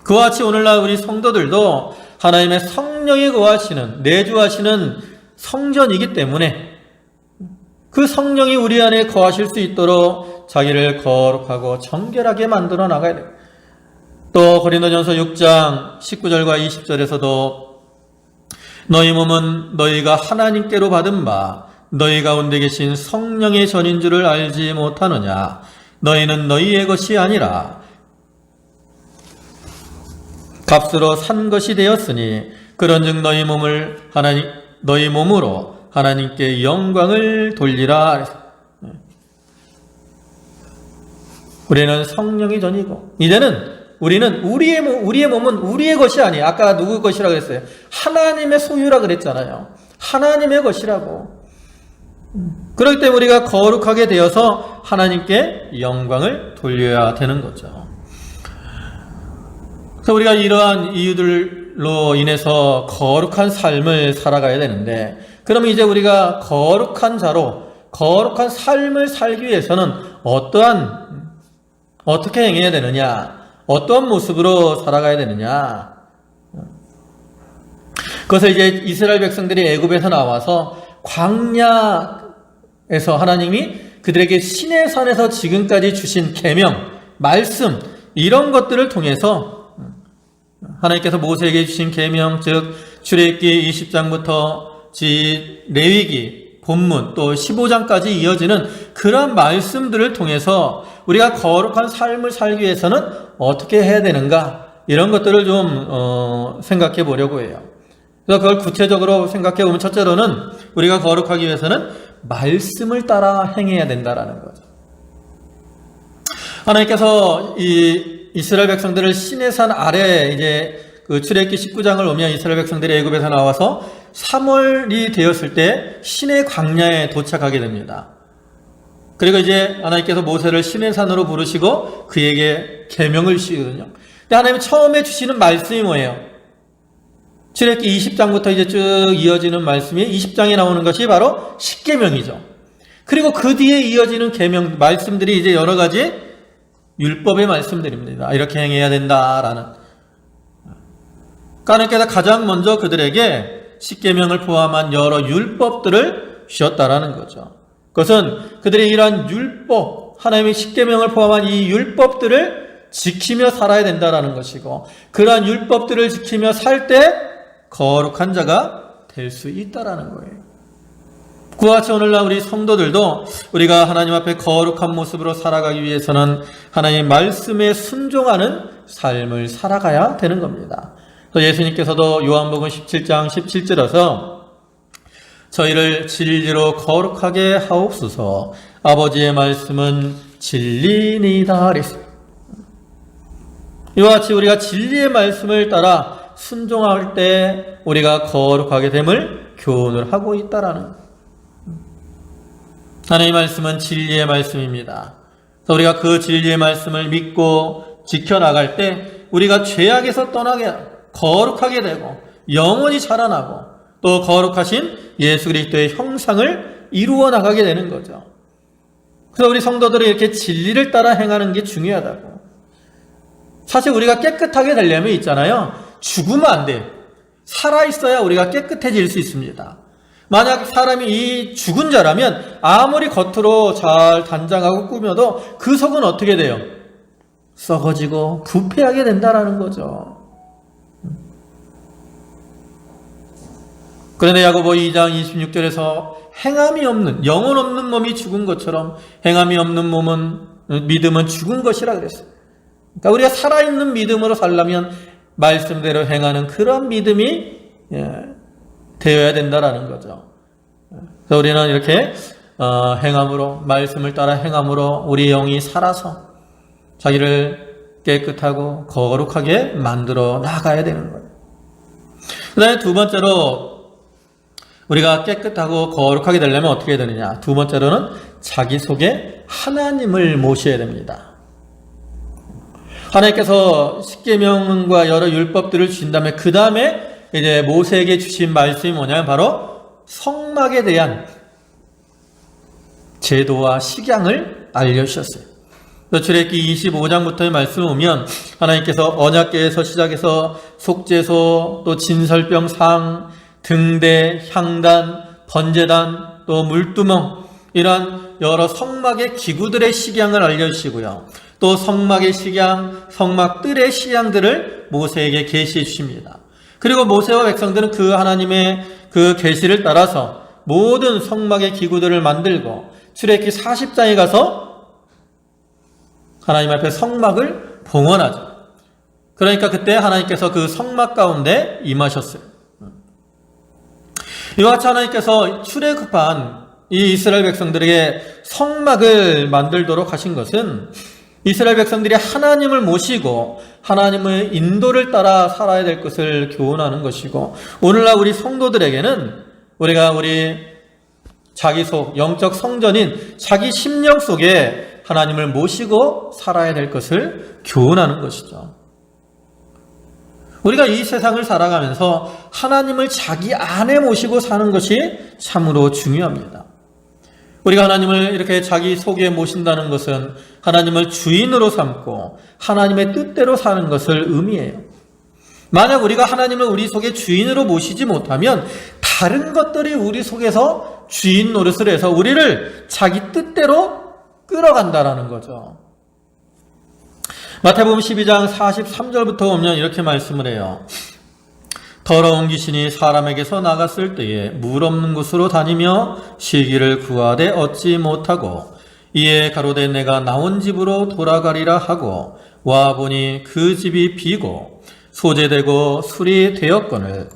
그와 같이 오늘날 우리 성도들도 하나님의 성령이 거하시는, 내주하시는 성전이기 때문에 그 성령이 우리 안에 거하실 수 있도록 자기를 거룩하고 정결하게 만들어 나가야 돼요. 또 고린도전서 6장 19절과 20절에서도 너희 몸은 너희가 하나님께로 받은 바 너희 가운데 계신 성령의 전인 줄을 알지 못하느냐. 너희는 너희의 것이 아니라 값으로 산 것이 되었으니 그런즉 너희 몸으로 하나님께 영광을 돌리라. 우리는 성령이 전이고 이제는 우리는 우리의 몸은 우리의 것이 아니에요. 아까 누구 것이라고 했어요? 하나님의 소유라 그랬잖아요. 하나님의 것이라고. 그렇기 때문에 우리가 거룩하게 되어서 하나님께 영광을 돌려야 되는 거죠. 그래서 우리가 이러한 이유들로 인해서 거룩한 삶을 살아가야 되는데, 그러면 이제 우리가 거룩한 자로 거룩한 삶을 살기 위해서는 어떻게 행해야 되느냐, 어떤 모습으로 살아가야 되느냐. 그것을 이제 이스라엘 백성들이 애굽에서 나와서 광야에서 하나님이 그들에게 시내산에서 지금까지 주신 계명, 말씀, 이런 것들을 통해서 하나님께서 모세에게 주신 계명, 즉 출애굽기 20장부터 레위기 본문 또 15장까지 이어지는 그런 말씀들을 통해서 우리가 거룩한 삶을 살기 위해서는 어떻게 해야 되는가, 이런 것들을 좀 생각해 보려고 해요. 그래서 그걸 구체적으로 생각해 보면, 첫째로는 우리가 거룩하기 위해서는 말씀을 따라 행해야 된다라는 거죠. 하나님께서 이 이스라엘 백성들을 시내산 아래, 이제 그 출애굽기 19장을 오면 이스라엘 백성들이 애굽에서 나와서 3월이 되었을 때 시내 광야에 도착하게 됩니다. 그리고 이제 하나님께서 모세를 시내산으로 부르시고 그에게 계명을 주시거든요. 근데 하나님이 처음에 주시는 말씀이 뭐예요? 출애굽기 20장부터 이제 쭉 이어지는 말씀이 20장에 나오는 것이 바로 십계명이죠. 그리고 그 뒤에 이어지는 계명 말씀들이 이제 여러 가지 율법의 말씀들입니다. 이렇게 행해야 된다라는. 하나님께서 가장 먼저 그들에게 십계명을 포함한 여러 율법들을 주셨다라는 거죠. 그것은 그들이 이러한 율법, 하나님의 십계명을 포함한 이 율법들을 지키며 살아야 된다라는 것이고, 그러한 율법들을 지키며 살 때 거룩한 자가 될 수 있다라는 거예요. 그와 같이 오늘날 우리 성도들도 우리가 하나님 앞에 거룩한 모습으로 살아가기 위해서는 하나님의 말씀에 순종하는 삶을 살아가야 되는 겁니다. 또 예수님께서도 요한복음 17장 17절에서 저희를 진리로 거룩하게 하옵소서, 아버지의 말씀은 진리니이다 그랬습니다. 이와 같이 우리가 진리의 말씀을 따라 순종할 때 우리가 거룩하게 됨을 교훈을 하고 있다라는 거예요. 하나님의 말씀은 진리의 말씀입니다. 그래서 우리가 그 진리의 말씀을 믿고 지켜나갈 때 우리가 죄악에서 떠나게 거룩하게 되고 영원히 자라나고 또 거룩하신 예수 그리스도의 형상을 이루어 나가게 되는 거죠. 그래서 우리 성도들은 이렇게 진리를 따라 행하는 게 중요하다고. 사실 우리가 깨끗하게 되려면 있잖아요, 죽으면 안 돼요. 살아있어야 우리가 깨끗해질 수 있습니다. 만약 사람이 이 죽은 자라면 아무리 겉으로 잘 단장하고 꾸며도 그 속은 어떻게 돼요? 썩어지고 부패하게 된다는 거죠. 그런데 야고보 2장 26절에서 행함이 없는, 영혼 없는 몸이 죽은 것처럼 행함이 없는 몸은, 믿음은 죽은 것이라 그랬어요. 그러니까 우리가 살아있는 믿음으로 살려면 말씀대로 행하는 그런 믿음이 되어야 된다라는 거죠. 그래서 우리는 이렇게 행함으로, 말씀을 따라 행함으로 우리 영이 살아서 자기를 깨끗하고 거룩하게 만들어 나가야 되는 거예요. 그 다음에 두 번째로 우리가 깨끗하고 거룩하게 되려면 어떻게 해야 되느냐? 두 번째로는 자기 속에 하나님을 모셔야 됩니다. 하나님께서 십계명과 여러 율법들을 주신 다음에 그 다음에 이제 모세에게 주신 말씀이 뭐냐면 바로 성막에 대한 제도와 식양을 알려주셨어요. 출애굽기 25장부터의 말씀을 보면 하나님께서 언약궤에서 시작해서 속죄소, 또 진설병 상, 등대, 향단, 번제단, 또 물두멍, 이러한 여러 성막의 기구들의 식양을 알려주시고요. 또 성막의 식양, 성막들의 식양들을 모세에게 계시해 주십니다. 그리고 모세와 백성들은 그 하나님의 그 계시를 따라서 모든 성막의 기구들을 만들고 출애굽기 40장에 가서 하나님 앞에 성막을 봉헌하죠. 그러니까 그때 하나님께서 그 성막 가운데 임하셨어요. 이와 같이 하나님께서 출애굽한 이 이스라엘 백성들에게 성막을 만들도록 하신 것은 이스라엘 백성들이 하나님을 모시고 하나님의 인도를 따라 살아야 될 것을 교훈하는 것이고, 오늘날 우리 성도들에게는 우리가 우리 자기 속, 영적 성전인 자기 심령 속에 하나님을 모시고 살아야 될 것을 교훈하는 것이죠. 우리가 이 세상을 살아가면서 하나님을 자기 안에 모시고 사는 것이 참으로 중요합니다. 우리가 하나님을 이렇게 자기 속에 모신다는 것은 하나님을 주인으로 삼고 하나님의 뜻대로 사는 것을 의미해요. 만약 우리가 하나님을 우리 속에 주인으로 모시지 못하면 다른 것들이 우리 속에서 주인 노릇을 해서 우리를 자기 뜻대로 끌어간다라는 거죠. 마태복음 12장 43절부터 보면 이렇게 말씀을 해요. 더러운 귀신이 사람에게서 나갔을 때에 물 없는 곳으로 다니며 쉬기를 구하되 얻지 못하고 이에 가로되 내가 나온 집으로 돌아가리라 하고 와보니 그 집이 비고 소재되고 술이 되었거늘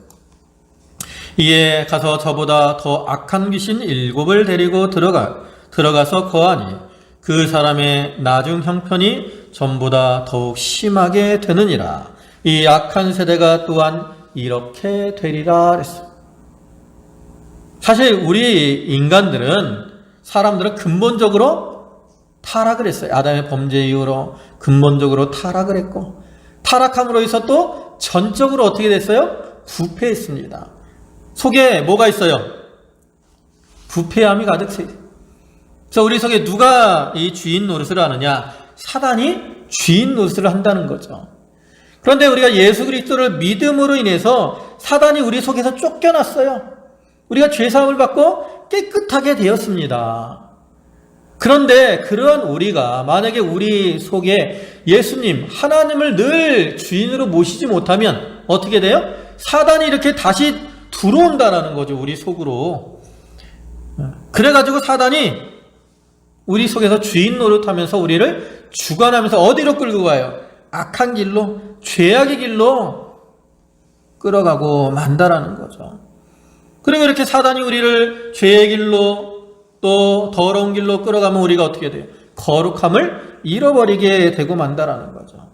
이에 가서 저보다 더 악한 귀신 7을 데리고 들어가서 거하니 그 사람의 나중 형편이 전보다 더욱 심하게 되느니라. 이 악한 세대가 또한 이렇게 되리라 그랬어요. 사실 우리 인간들은 사람들은 근본적으로 타락을 했어요. 아담의 범죄 이후로 근본적으로 타락을 했고 타락함으로 해서 또 전적으로 어떻게 됐어요? 부패했습니다. 속에 뭐가 있어요? 부패함이 가득 차 있어요. 그래서 우리 속에 누가 이 주인 노릇을 하느냐? 사단이 주인 노릇을 한다는 거죠. 그런데 우리가 예수 그리스도를 믿음으로 인해서 사단이 우리 속에서 쫓겨났어요. 우리가 죄사함을 받고 깨끗하게 되었습니다. 그런데 그러한 우리가 만약에 우리 속에 예수님, 하나님을 늘 주인으로 모시지 못하면 어떻게 돼요? 사단이 이렇게 다시 들어온다라는 거죠. 우리 속으로. 그래가지고 사단이 우리 속에서 주인 노릇하면서 우리를 주관하면서 어디로 끌고 가요? 악한 길로, 죄악의 길로 끌어가고 만다라는 거죠. 그리고 이렇게 사단이 우리를 죄의 길로 또 더러운 길로 끌어가면 우리가 어떻게 돼요? 거룩함을 잃어버리게 되고 만다라는 거죠.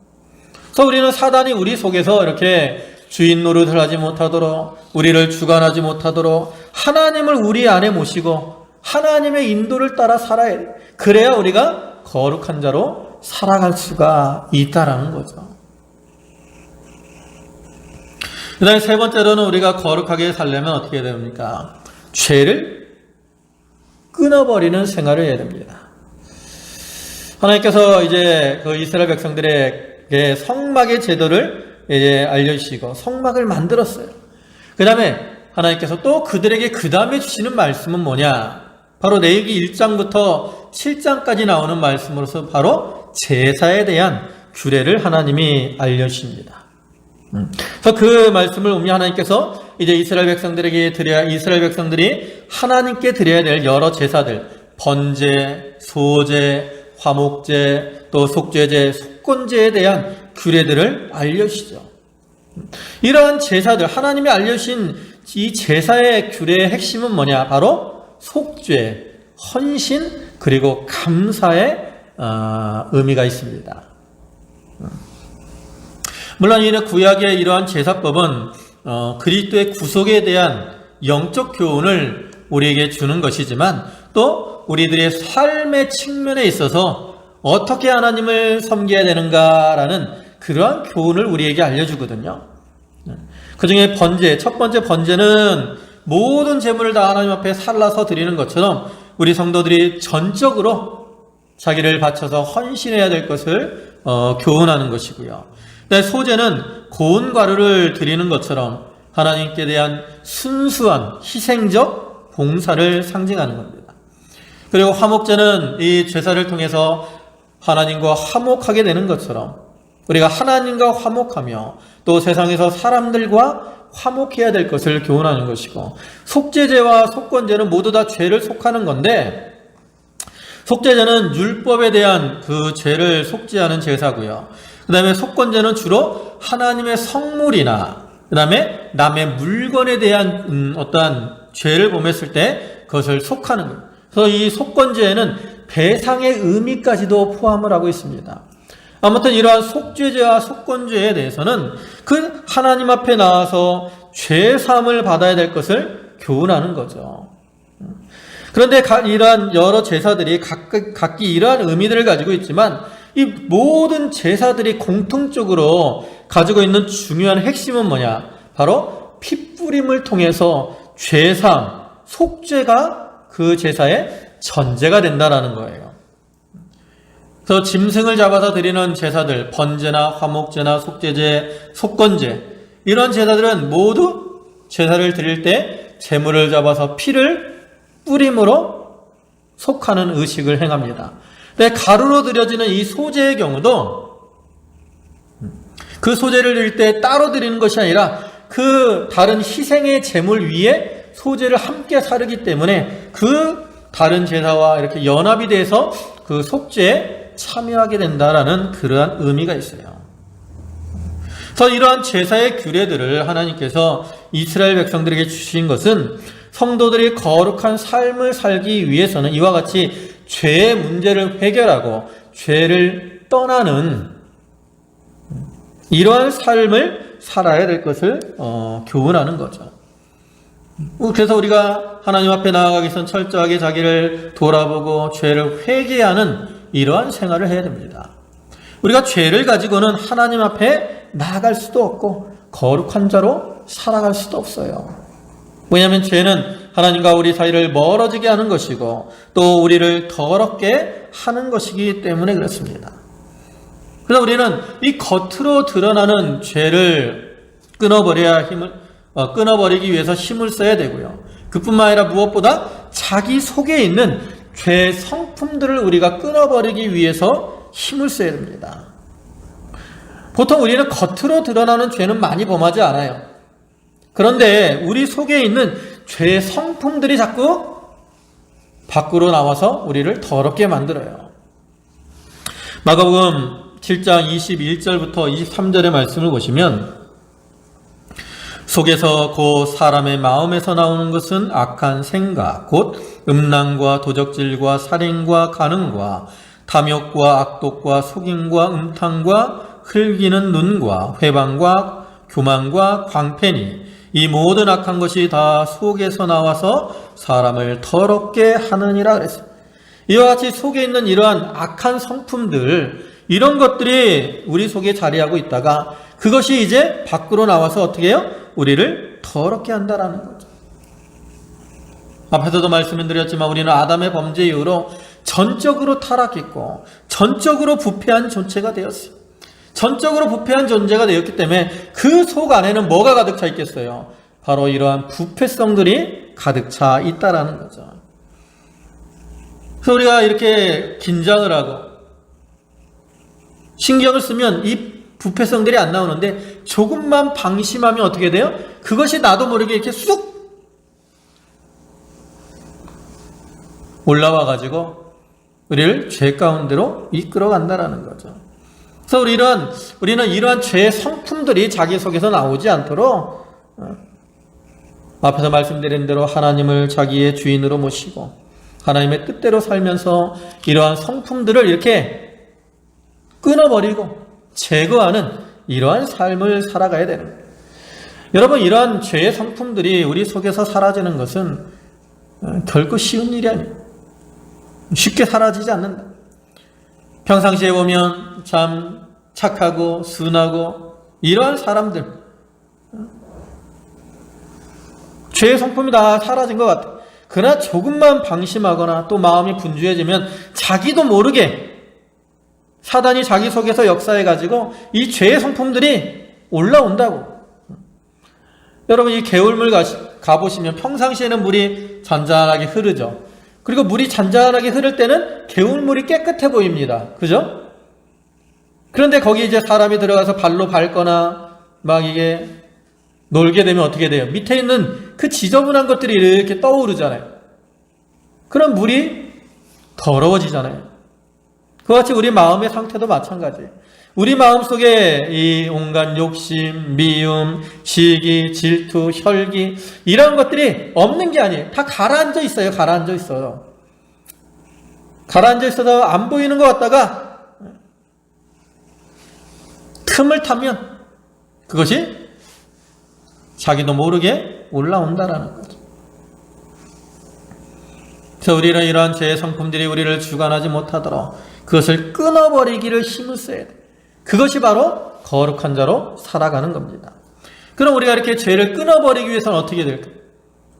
그래서 우리는 사단이 우리 속에서 이렇게 주인 노릇을 하지 못하도록, 우리를 주관하지 못하도록 하나님을 우리 안에 모시고 하나님의 인도를 따라 살아야 돼요. 그래야 우리가 거룩한 자로 살아갈 수가 있다라는 거죠. 그 다음에 세 번째로는 우리가 거룩하게 살려면 어떻게 해야 됩니까? 죄를 끊어버리는 생활을 해야 됩니다. 하나님께서 이제 그 이스라엘 백성들에게 성막의 제도를 이제 알려주시고 성막을 만들었어요. 그 다음에 하나님께서 또 그들에게 그 다음에 주시는 말씀은 뭐냐? 바로 레위기 1장부터 7장까지 나오는 말씀으로서 바로 제사에 대한 규례를 하나님이 알려주십니다. 그래서 그 말씀을 보면 하나님께서 이제 이스라엘 백성들이 하나님께 드려야 될 여러 제사들, 번제, 소제, 화목제, 또 속죄제, 속건제에 대한 규례들을 알려주시죠. 이러한 제사들, 하나님이 알려주신 이 제사의 규례의 핵심은 뭐냐? 바로 속죄, 헌신, 그리고 감사의 의미가 있습니다. 물론 이는 구약의 이러한 제사법은 그리스도의 구속에 대한 영적 교훈을 우리에게 주는 것이지만 또 우리들의 삶의 측면에 있어서 어떻게 하나님을 섬겨야 되는가라는 그러한 교훈을 우리에게 알려주거든요. 그 중에 번제, 첫 번째 번제는 모든 제물을 다 하나님 앞에 살라서 드리는 것처럼 우리 성도들이 전적으로 자기를 바쳐서 헌신해야 될 것을 교훈하는 것이고요. 소제는 고운 과류를 드리는 것처럼 하나님께 대한 순수한 희생적 봉사를 상징하는 겁니다. 그리고 화목제는 이 제사를 통해서 하나님과 화목하게 되는 것처럼 우리가 하나님과 화목하며 또 세상에서 사람들과 화목해야 될 것을 교훈하는 것이고, 속죄제와 속건제는 모두 다 죄를 속하는 건데, 속죄제는 율법에 대한 그 죄를 속죄하는 제사고요. 그 다음에 속건제는 주로 하나님의 성물이나 그 다음에 남의 물건에 대한 어떠한 죄를 범했을 때 그것을 속하는 거예요. 그래서 이 속건제에는 배상의 의미까지도 포함을 하고 있습니다. 아무튼 이러한 속죄제와 속건제에 대해서는 그 하나님 앞에 나와서 죄사함을 받아야 될 것을 교훈하는 거죠. 그런데 이러한 여러 제사들이 각기 이러한 의미들을 가지고 있지만 이 모든 제사들이 공통적으로 가지고 있는 중요한 핵심은 뭐냐? 바로 핏뿌림을 통해서 죄사함, 속죄가 그 제사의 전제가 된다는 거예요. 그래서 짐승을 잡아서 드리는 제사들, 번제나 화목제나 속죄제, 속건제, 이런 제사들은 모두 제사를 드릴 때 제물을 잡아서 피를 뿌림으로 속하는 의식을 행합니다. 근데 가루로 드려지는 이 소제의 경우도 그 소제를 드릴 때 따로 드리는 것이 아니라 그 다른 희생의 제물 위에 소재를 함께 사르기 때문에 그 다른 제사와 이렇게 연합이 돼서 그 속죄에 참여하게 된다라는 그러한 의미가 있어요. 그래서 이러한 제사의 규례들을 하나님께서 이스라엘 백성들에게 주신 것은 성도들이 거룩한 삶을 살기 위해서는 이와 같이 죄의 문제를 해결하고 죄를 떠나는 이러한 삶을 살아야 될 것을 교훈하는 거죠. 그래서 우리가 하나님 앞에 나아가기 위해서는 철저하게 자기를 돌아보고 죄를 회개하는 이러한 생활을 해야 됩니다. 우리가 죄를 가지고는 하나님 앞에 나아갈 수도 없고 거룩한 자로 살아갈 수도 없어요. 왜냐하면 죄는 하나님과 우리 사이를 멀어지게 하는 것이고 또 우리를 더럽게 하는 것이기 때문에 그렇습니다. 그래서 우리는 이 겉으로 드러나는 죄를 끊어버리기 위해서 힘을 써야 되고요. 그뿐만 아니라 무엇보다 자기 속에 있는 죄 성품들을 우리가 끊어버리기 위해서 힘을 써야 됩니다. 보통 우리는 겉으로 드러나는 죄는 많이 범하지 않아요. 그런데 우리 속에 있는 죄의 성품들이 자꾸 밖으로 나와서 우리를 더럽게 만들어요. 마가복음 7장 21절부터 23절의 말씀을 보시면 속에서 곧 사람의 마음에서 나오는 것은 악한 생각, 곧 음란과 도적질과 살인과 간음과 탐욕과 악독과 속임과 음탕과 흘기는 눈과 회방과 교만과 광패니 이 모든 악한 것이 다 속에서 나와서 사람을 더럽게 하느니라 그랬어요. 이와 같이 속에 있는 이러한 악한 성품들, 이런 것들이 우리 속에 자리하고 있다가 그것이 이제 밖으로 나와서 어떻게 해요? 우리를 더럽게 한다라는 거죠. 앞에서도 말씀드렸지만 우리는 아담의 범죄 이후로 전적으로 타락했고 전적으로 부패한 존재가 되었어요. 전적으로 부패한 존재가 되었기 때문에 그 속 안에는 뭐가 가득 차 있겠어요? 바로 이러한 부패성들이 가득 차 있다라는 거죠. 그래서 우리가 이렇게 긴장을 하고 신경을 쓰면 이 부패성들이 안 나오는데 조금만 방심하면 어떻게 돼요? 그것이 나도 모르게 이렇게 쑥 올라와 가지고 우리를 죄 가운데로 이끌어 간다라는 거죠. 그래서 우리는 이러한 죄의 성품들이 자기 속에서 나오지 않도록 앞에서 말씀드린 대로 하나님을 자기의 주인으로 모시고 하나님의 뜻대로 살면서 이러한 성품들을 이렇게 끊어버리고 제거하는 이러한 삶을 살아가야 되는 거예요. 여러분, 이러한 죄의 성품들이 우리 속에서 사라지는 것은 결코 쉬운 일이 아니에요. 쉽게 사라지지 않는다. 평상시에 보면 참 착하고 순하고 이러한 사람들, 죄의 성품이 다 사라진 것 같아요. 그러나 조금만 방심하거나 또 마음이 분주해지면 자기도 모르게 사단이 자기 속에서 역사해가지고 이 죄의 성품들이 올라온다고. 여러분, 이 개울물 가보시면 평상시에는 물이 잔잔하게 흐르죠. 그리고 물이 잔잔하게 흐를 때는 개울물이 깨끗해 보입니다. 그죠? 그런데 거기 이제 사람이 들어가서 발로 밟거나 막 이게 놀게 되면 어떻게 돼요? 밑에 있는 그 지저분한 것들이 이렇게 떠오르잖아요. 그럼 물이 더러워지잖아요. 그와 같이 우리 마음의 상태도 마찬가지예요. 우리 마음속에 이 온갖 욕심, 미움, 시기, 질투, 혈기 이런 것들이 없는 게 아니에요. 다 가라앉아 있어요. 가라앉아 있어요. 가라앉아 있어서 안 보이는 것 같다가 틈을 타면 그것이 자기도 모르게 올라온다라는 거죠. 그래서 우리는 이러한 죄의 성품들이 우리를 주관하지 못하도록 그것을 끊어버리기를 힘을 써야 돼. 그것이 바로 거룩한 자로 살아가는 겁니다. 그럼 우리가 이렇게 죄를 끊어버리기 위해서는 어떻게 될까요?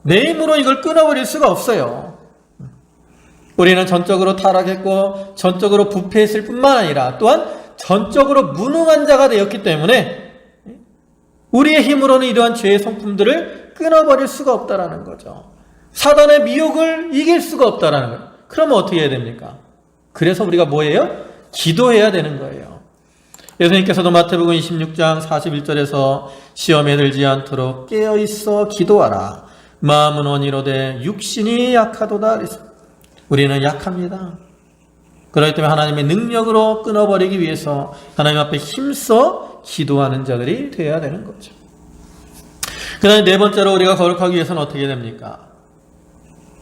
내 힘으로 이걸 끊어버릴 수가 없어요. 우리는 전적으로 타락했고 전적으로 부패했을 뿐만 아니라 또한 전적으로 무능한 자가 되었기 때문에 우리의 힘으로는 이러한 죄의 성품들을 끊어버릴 수가 없다라는 거죠. 사단의 미혹을 이길 수가 없다라는 거예요. 그러면 어떻게 해야 됩니까? 그래서 우리가 뭐예요? 기도해야 되는 거예요. 예수님께서도 마태복음 26장 41절에서 시험에 들지 않도록 깨어있어 기도하라. 마음은 원이로되 육신이 약하도다. 우리는 약합니다. 그렇기 때문에 하나님의 능력으로 끊어버리기 위해서 하나님 앞에 힘써 기도하는 자들이 되어야 되는 거죠. 그 다음에 네 번째로 우리가 거룩하기 위해서는 어떻게 됩니까?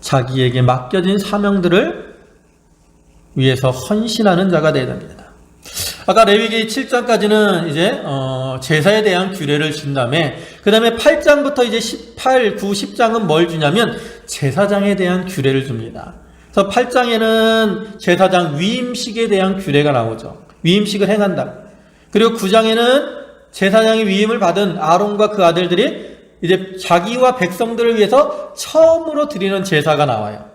자기에게 맡겨진 사명들을 위해서 헌신하는 자가 되어야 됩니다. 아까 레위기 7장까지는 이제 제사에 대한 규례를 준 다음에 그 다음에 8장부터 이제 18, 9, 10장은 뭘 주냐면 제사장에 대한 규례를 줍니다. 그래서 8장에는 제사장 위임식에 대한 규례가 나오죠. 위임식을 행한다. 그리고 9장에는 제사장이 위임을 받은 아론과 그 아들들이 이제 자기와 백성들을 위해서 처음으로 드리는 제사가 나와요.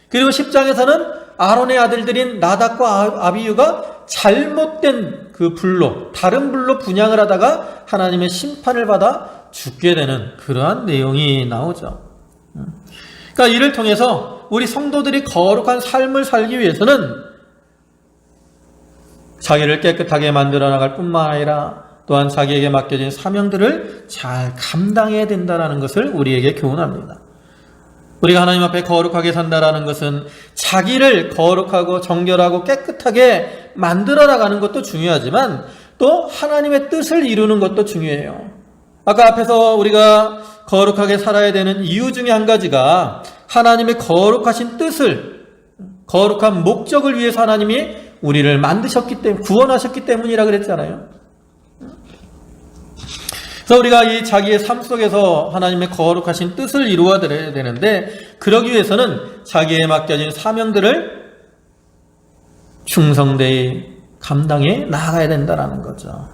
그리고 10장에서는 아론의 아들들인 나답과 아비유가 잘못된 그 불로, 다른 불로 분향을 하다가 하나님의 심판을 받아 죽게 되는 그러한 내용이 나오죠. 그러니까 이를 통해서 우리 성도들이 거룩한 삶을 살기 위해서는 자기를 깨끗하게 만들어 나갈 뿐만 아니라 또한 자기에게 맡겨진 사명들을 잘 감당해야 된다는 것을 우리에게 교훈합니다. 우리가 하나님 앞에 거룩하게 산다라는 것은 자기를 거룩하고 정결하고 깨끗하게 만들어 나가는 것도 중요하지만 또 하나님의 뜻을 이루는 것도 중요해요. 아까 앞에서 우리가 거룩하게 살아야 되는 이유 중에 한 가지가 하나님의 거룩하신 뜻을, 거룩한 목적을 위해서 하나님이 우리를 만드셨기 때문에, 구원하셨기 때문이라 그랬잖아요. 그래서 우리가 이 자기의 삶 속에서 하나님의 거룩하신 뜻을 이루어야 되는데 그러기 위해서는 자기에 맡겨진 사명들을 충성되이 감당해 나아가야 된다는 거죠.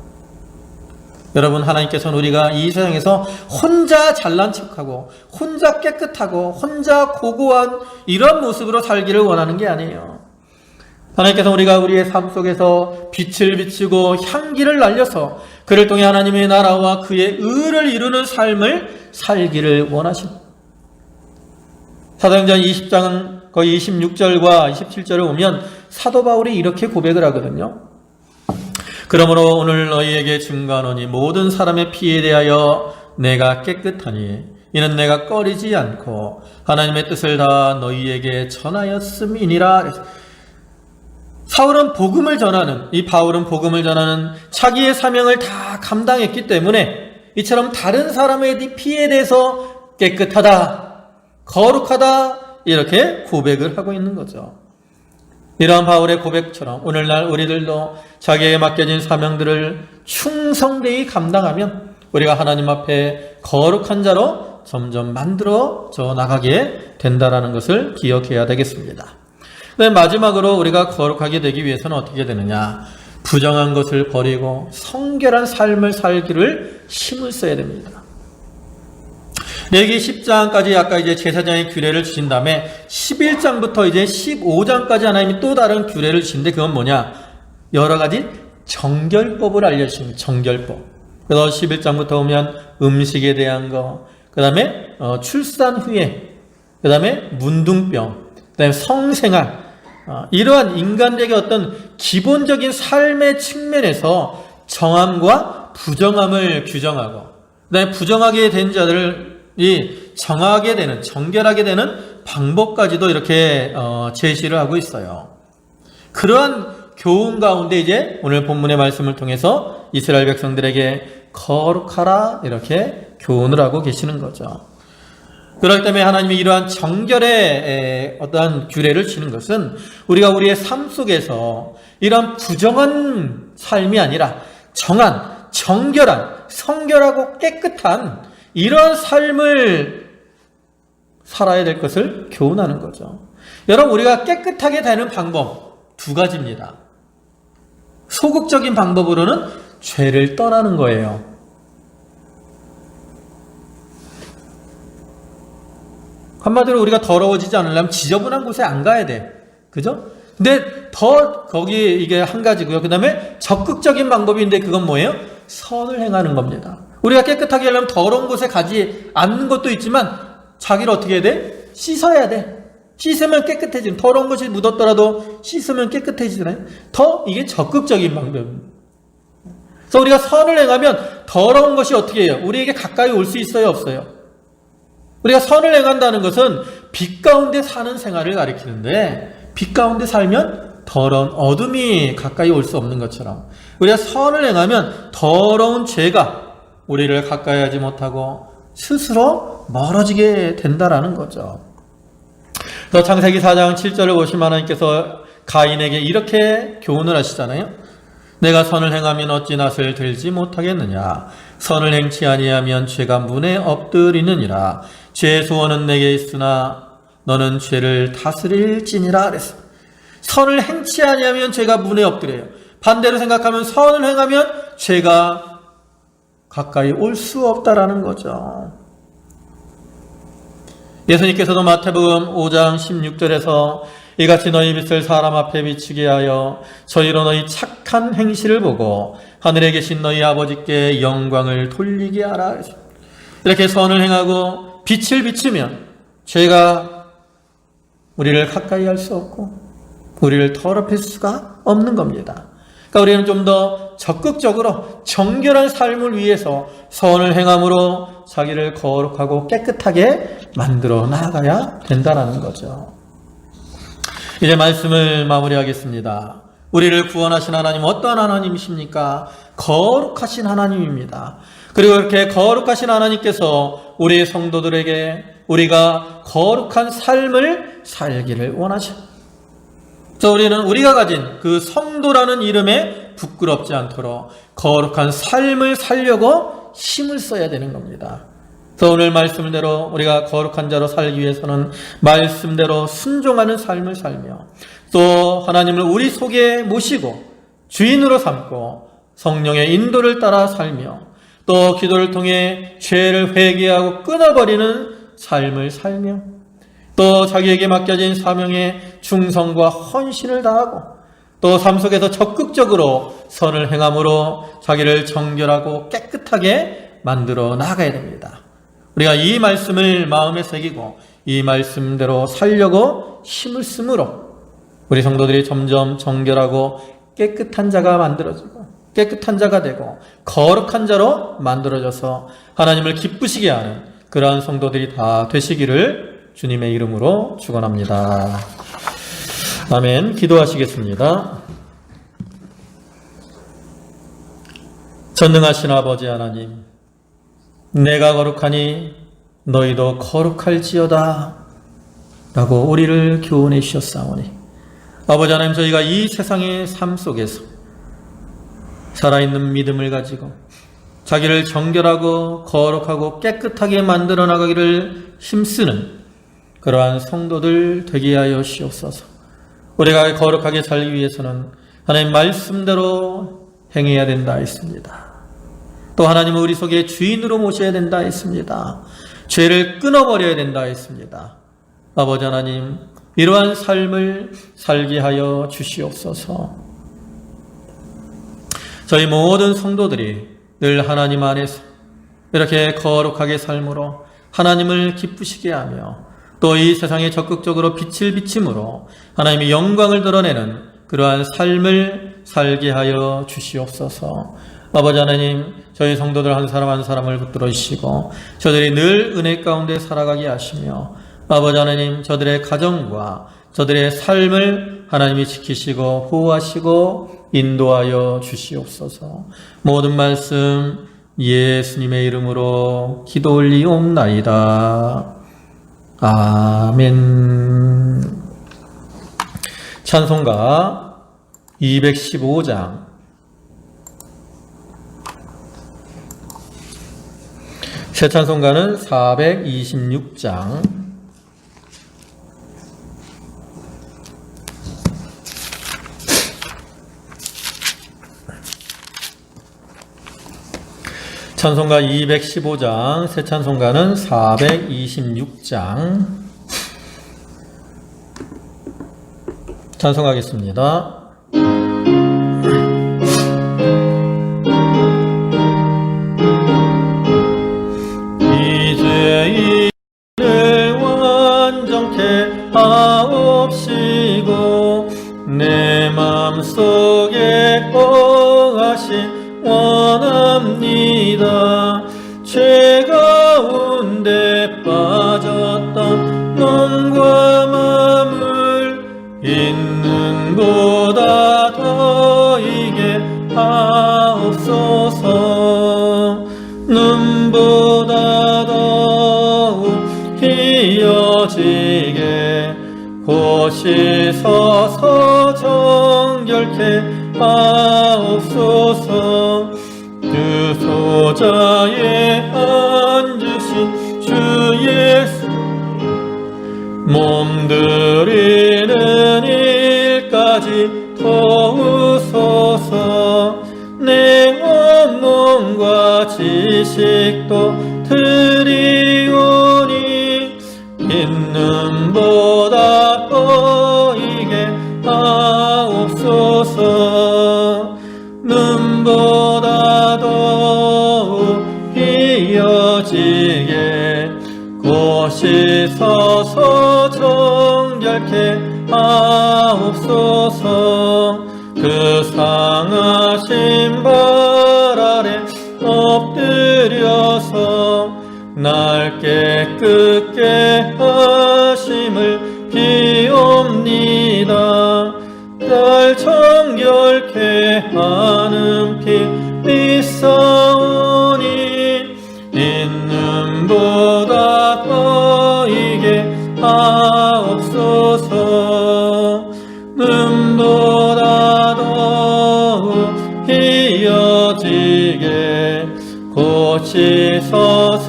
여러분, 하나님께서는 우리가 이 세상에서 혼자 잘난 척하고 혼자 깨끗하고 혼자 고고한 이런 모습으로 살기를 원하는 게 아니에요. 하나님께서 우리가 우리의 삶 속에서 빛을 비추고 향기를 날려서 그를 통해 하나님의 나라와 그의 의를 이루는 삶을 살기를 원하십니다. 사도행전 20장은 거의 26절과 27절을 보면 사도 바울이 이렇게 고백을 하거든요. 그러므로 오늘 너희에게 증거하노니 모든 사람의 피에 대하여 내가 깨끗하니 이는 내가 꺼리지 않고 하나님의 뜻을 다 너희에게 전하였음이니라. 바울은 복음을 전하는 자기의 사명을 다 감당했기 때문에 이처럼 다른 사람의 피에 대해서 깨끗하다, 거룩하다 이렇게 고백을 하고 있는 거죠. 이러한 바울의 고백처럼 오늘날 우리들도 자기에게 맡겨진 사명들을 충성되이 감당하면 우리가 하나님 앞에 거룩한 자로 점점 만들어져 나가게 된다는 것을 기억해야 되겠습니다. 마지막으로 우리가 거룩하게 되기 위해서는 어떻게 되느냐? 부정한 것을 버리고 성결한 삶을 살기를 힘을 써야 됩니다. 레위기 10장까지 아까 이제 제사장의 규례를 주신 다음에 11장부터 이제 15장까지 하나님이 또 다른 규례를 주신데 그건 뭐냐? 여러 가지 정결법을 알려주십니다. 정결법. 그래서 11장부터 보면 음식에 대한 거, 그 다음에 출산 후에, 그 다음에 문둥병, 그 다음에 성생활, 이러한 인간에게 어떤 기본적인 삶의 측면에서 정함과 부정함을 규정하고 그다음에 부정하게 된 자들이 정하게 되는, 정결하게 되는 방법까지도 이렇게 제시를 하고 있어요. 그러한 교훈 가운데 이제 오늘 본문의 말씀을 통해서 이스라엘 백성들에게 거룩하라 이렇게 교훈을 하고 계시는 거죠. 그렇기 때문에 하나님이 이러한 정결의 어떠한 규례를 주는 것은 우리가 우리의 삶 속에서 이러한 부정한 삶이 아니라 정한, 정결한, 성결하고 깨끗한 이러한 삶을 살아야 될 것을 교훈하는 거죠. 여러분, 우리가 깨끗하게 되는 방법 두 가지입니다. 소극적인 방법으로는 죄를 떠나는 거예요. 한마디로 우리가 더러워지지 않으려면 지저분한 곳에 안 가야 돼. 그죠? 근데 더 거기 이게 한 가지고요. 그 다음에 적극적인 방법인데 그건 뭐예요? 선을 행하는 겁니다. 우리가 깨끗하게 하려면 더러운 곳에 가지 않는 것도 있지만 자기를 어떻게 해야 돼? 씻어야 돼. 씻으면 깨끗해지는, 더러운 것이 묻었더라도 씻으면 깨끗해지잖아요. 더 이게 적극적인 방법입니다. 그래서 그래서 우리가 선을 행하면 더러운 것이 어떻게 해요? 우리에게 가까이 올 수 있어요, 없어요? 우리가 선을 행한다는 것은 빛 가운데 사는 생활을 가리키는데, 빛 가운데 살면 더러운 어둠이 가까이 올 수 없는 것처럼 우리가 선을 행하면 더러운 죄가 우리를 가까이 하지 못하고 스스로 멀어지게 된다라는 거죠. 그래서 창세기 4장 7절을 보시면 하나님께서 가인에게 이렇게 교훈을 하시잖아요. 내가 선을 행하면 어찌 낫을 들지 못하겠느냐. 선을 행치 아니하면 죄가 문에 엎드리느니라. 죄의 소원은 내게 있으나 너는 죄를 다스릴지니라 그랬어요. 선을 행치 아니하면 죄가 문에 엎드려요. 반대로 생각하면 선을 행하면 죄가 가까이 올 수 없다라는 거죠. 예수님께서도 마태복음 5장 16절에서 이같이 너희 빛을 사람 앞에 비추게 하여 저희로 너희 착한 행실을 보고 하늘에 계신 너희 아버지께 영광을 돌리게 하라. 이렇게 선을 행하고 빛을 비추면 죄가 우리를 가까이 할 수 없고 우리를 더럽힐 수가 없는 겁니다. 그러니까 우리는 좀 더 적극적으로 정결한 삶을 위해서 선을 행함으로 자기를 거룩하고 깨끗하게 만들어 나가야 된다는 거죠. 이제 말씀을 마무리하겠습니다. 우리를 구원하신 하나님 어떠한 하나님이십니까? 거룩하신 하나님입니다. 그리고 이렇게 거룩하신 하나님께서 우리 성도들에게 우리가 거룩한 삶을 살기를 원하십니다. 그래서 우리는 우리가 가진 그 성도라는 이름에 부끄럽지 않도록 거룩한 삶을 살려고 힘을 써야 되는 겁니다. 그래서 오늘 말씀대로 우리가 거룩한 자로 살기 위해서는 말씀대로 순종하는 삶을 살며 또 하나님을 우리 속에 모시고 주인으로 삼고 성령의 인도를 따라 살며 또 기도를 통해 죄를 회개하고 끊어버리는 삶을 살며 또 자기에게 맡겨진 사명에 충성과 헌신을 다하고 또 삶 속에서 적극적으로 선을 행함으로 자기를 정결하고 깨끗하게 만들어 나가야 됩니다. 우리가 이 말씀을 마음에 새기고 이 말씀대로 살려고 힘을 쓰므로 우리 성도들이 점점 정결하고 깨끗한 자가 만들어지고 깨끗한 자가 되고 거룩한 자로 만들어져서 하나님을 기쁘시게 하는 그러한 성도들이 다 되시기를 주님의 이름으로 축원합니다. 아멘. 기도하시겠습니다. 전능하신 아버지 하나님, 내가 거룩하니 너희도 거룩할지어다 라고 우리를 교훈해 주셨사오니 아버지 하나님, 저희가 이 세상의 삶 속에서 살아있는 믿음을 가지고 자기를 정결하고 거룩하고 깨끗하게 만들어 나가기를 힘쓰는 그러한 성도들 되게 하여 주옵소서. 우리가 거룩하게 살기 위해서는 하나님 말씀대로 행해야 된다 했습니다. 또 하나님은 우리 속에 주인으로 모셔야 된다 했습니다. 죄를 끊어버려야 된다 했습니다. 아버지 하나님, 이러한 삶을 살게 하여 주시옵소서. 저희 모든 성도들이 늘 하나님 안에서 이렇게 거룩하게 삶으로 하나님을 기쁘시게 하며 또 이 세상에 적극적으로 빛을 비침으로 하나님의 영광을 드러내는 그러한 삶을 살게 하여 주시옵소서. 아버지 하나님, 저희 성도들 한 사람 한 사람을 붙들어 주시고 저들이 늘 은혜 가운데 살아가게 하시며 아버지 하나님, 저들의 가정과 저들의 삶을 하나님이 지키시고 보호하시고 인도하여 주시옵소서. 모든 말씀 예수님의 이름으로 기도 올리옵나이다. 아멘. 찬송가 215장 새 찬송가는 426장 찬송가 215장, 새 찬송가는 426장 찬송하겠습니다. 이제 이를 완전케 하옵시고 내 맘속에 거하신 휘어지게 고시서서 정결케 하옵소서. 주소자에 앉으신 주 예수 몸들이는 일까지 도우소서. 내 온몸과 지식도 드리오니 있는보다 보이게 하옵소서. 눈보다 더욱 휘어지게 고시서서 정결케 하옵소서. 그 상하신 발 아래 엎드려서 날 깨끗게 하심을 비옵니다. 날 정결케 하는 피 믿사오니 있는보다 보이게 하옵소서. 눈보다 더욱 휘어지게 고시서서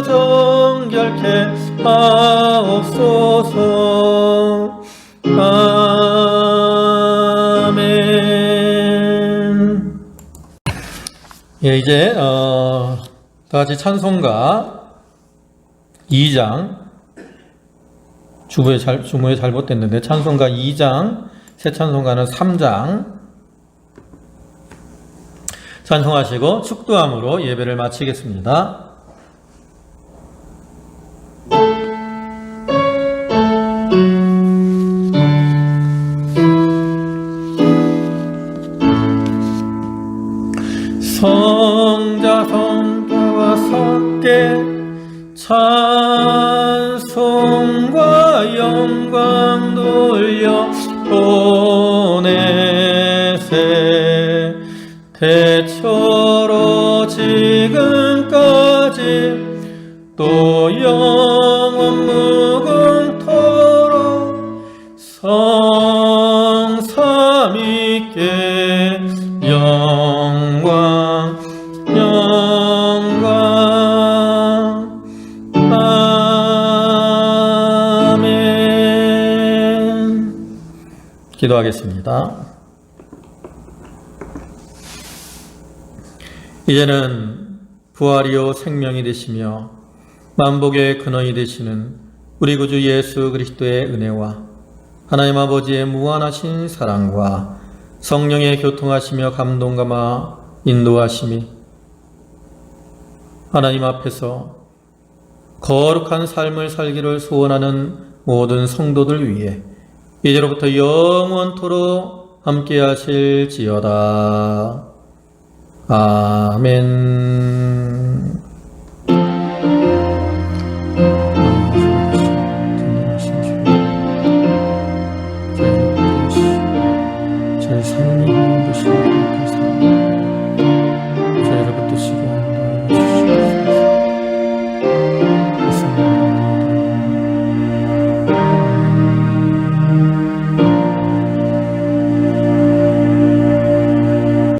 정결케 하옵소서. 아멘. 예, 이제 다 같이 찬송가 2장, 주무에 잘못됐는데 찬송가 2장, 새 찬송가는 3장 찬송하시고 축도함으로 예배를 마치겠습니다. 성자와 섞게 찬송과 영광 돌려 보내세. 대초로 지금까지 또 영원 무궁토록 성삼위께 영광 아멘. 기도하겠습니다. 이제는 부활이요 생명이 되시며 만복의 근원이 되시는 우리 구주 예수 그리스도의 은혜와 하나님 아버지의 무한하신 사랑과 성령의 교통하시며 감동감화 인도하심이 하나님 앞에서 거룩한 삶을 살기를 소원하는 모든 성도들 위해 이제로부터 영원토록 함께 하실지어다. 아멘.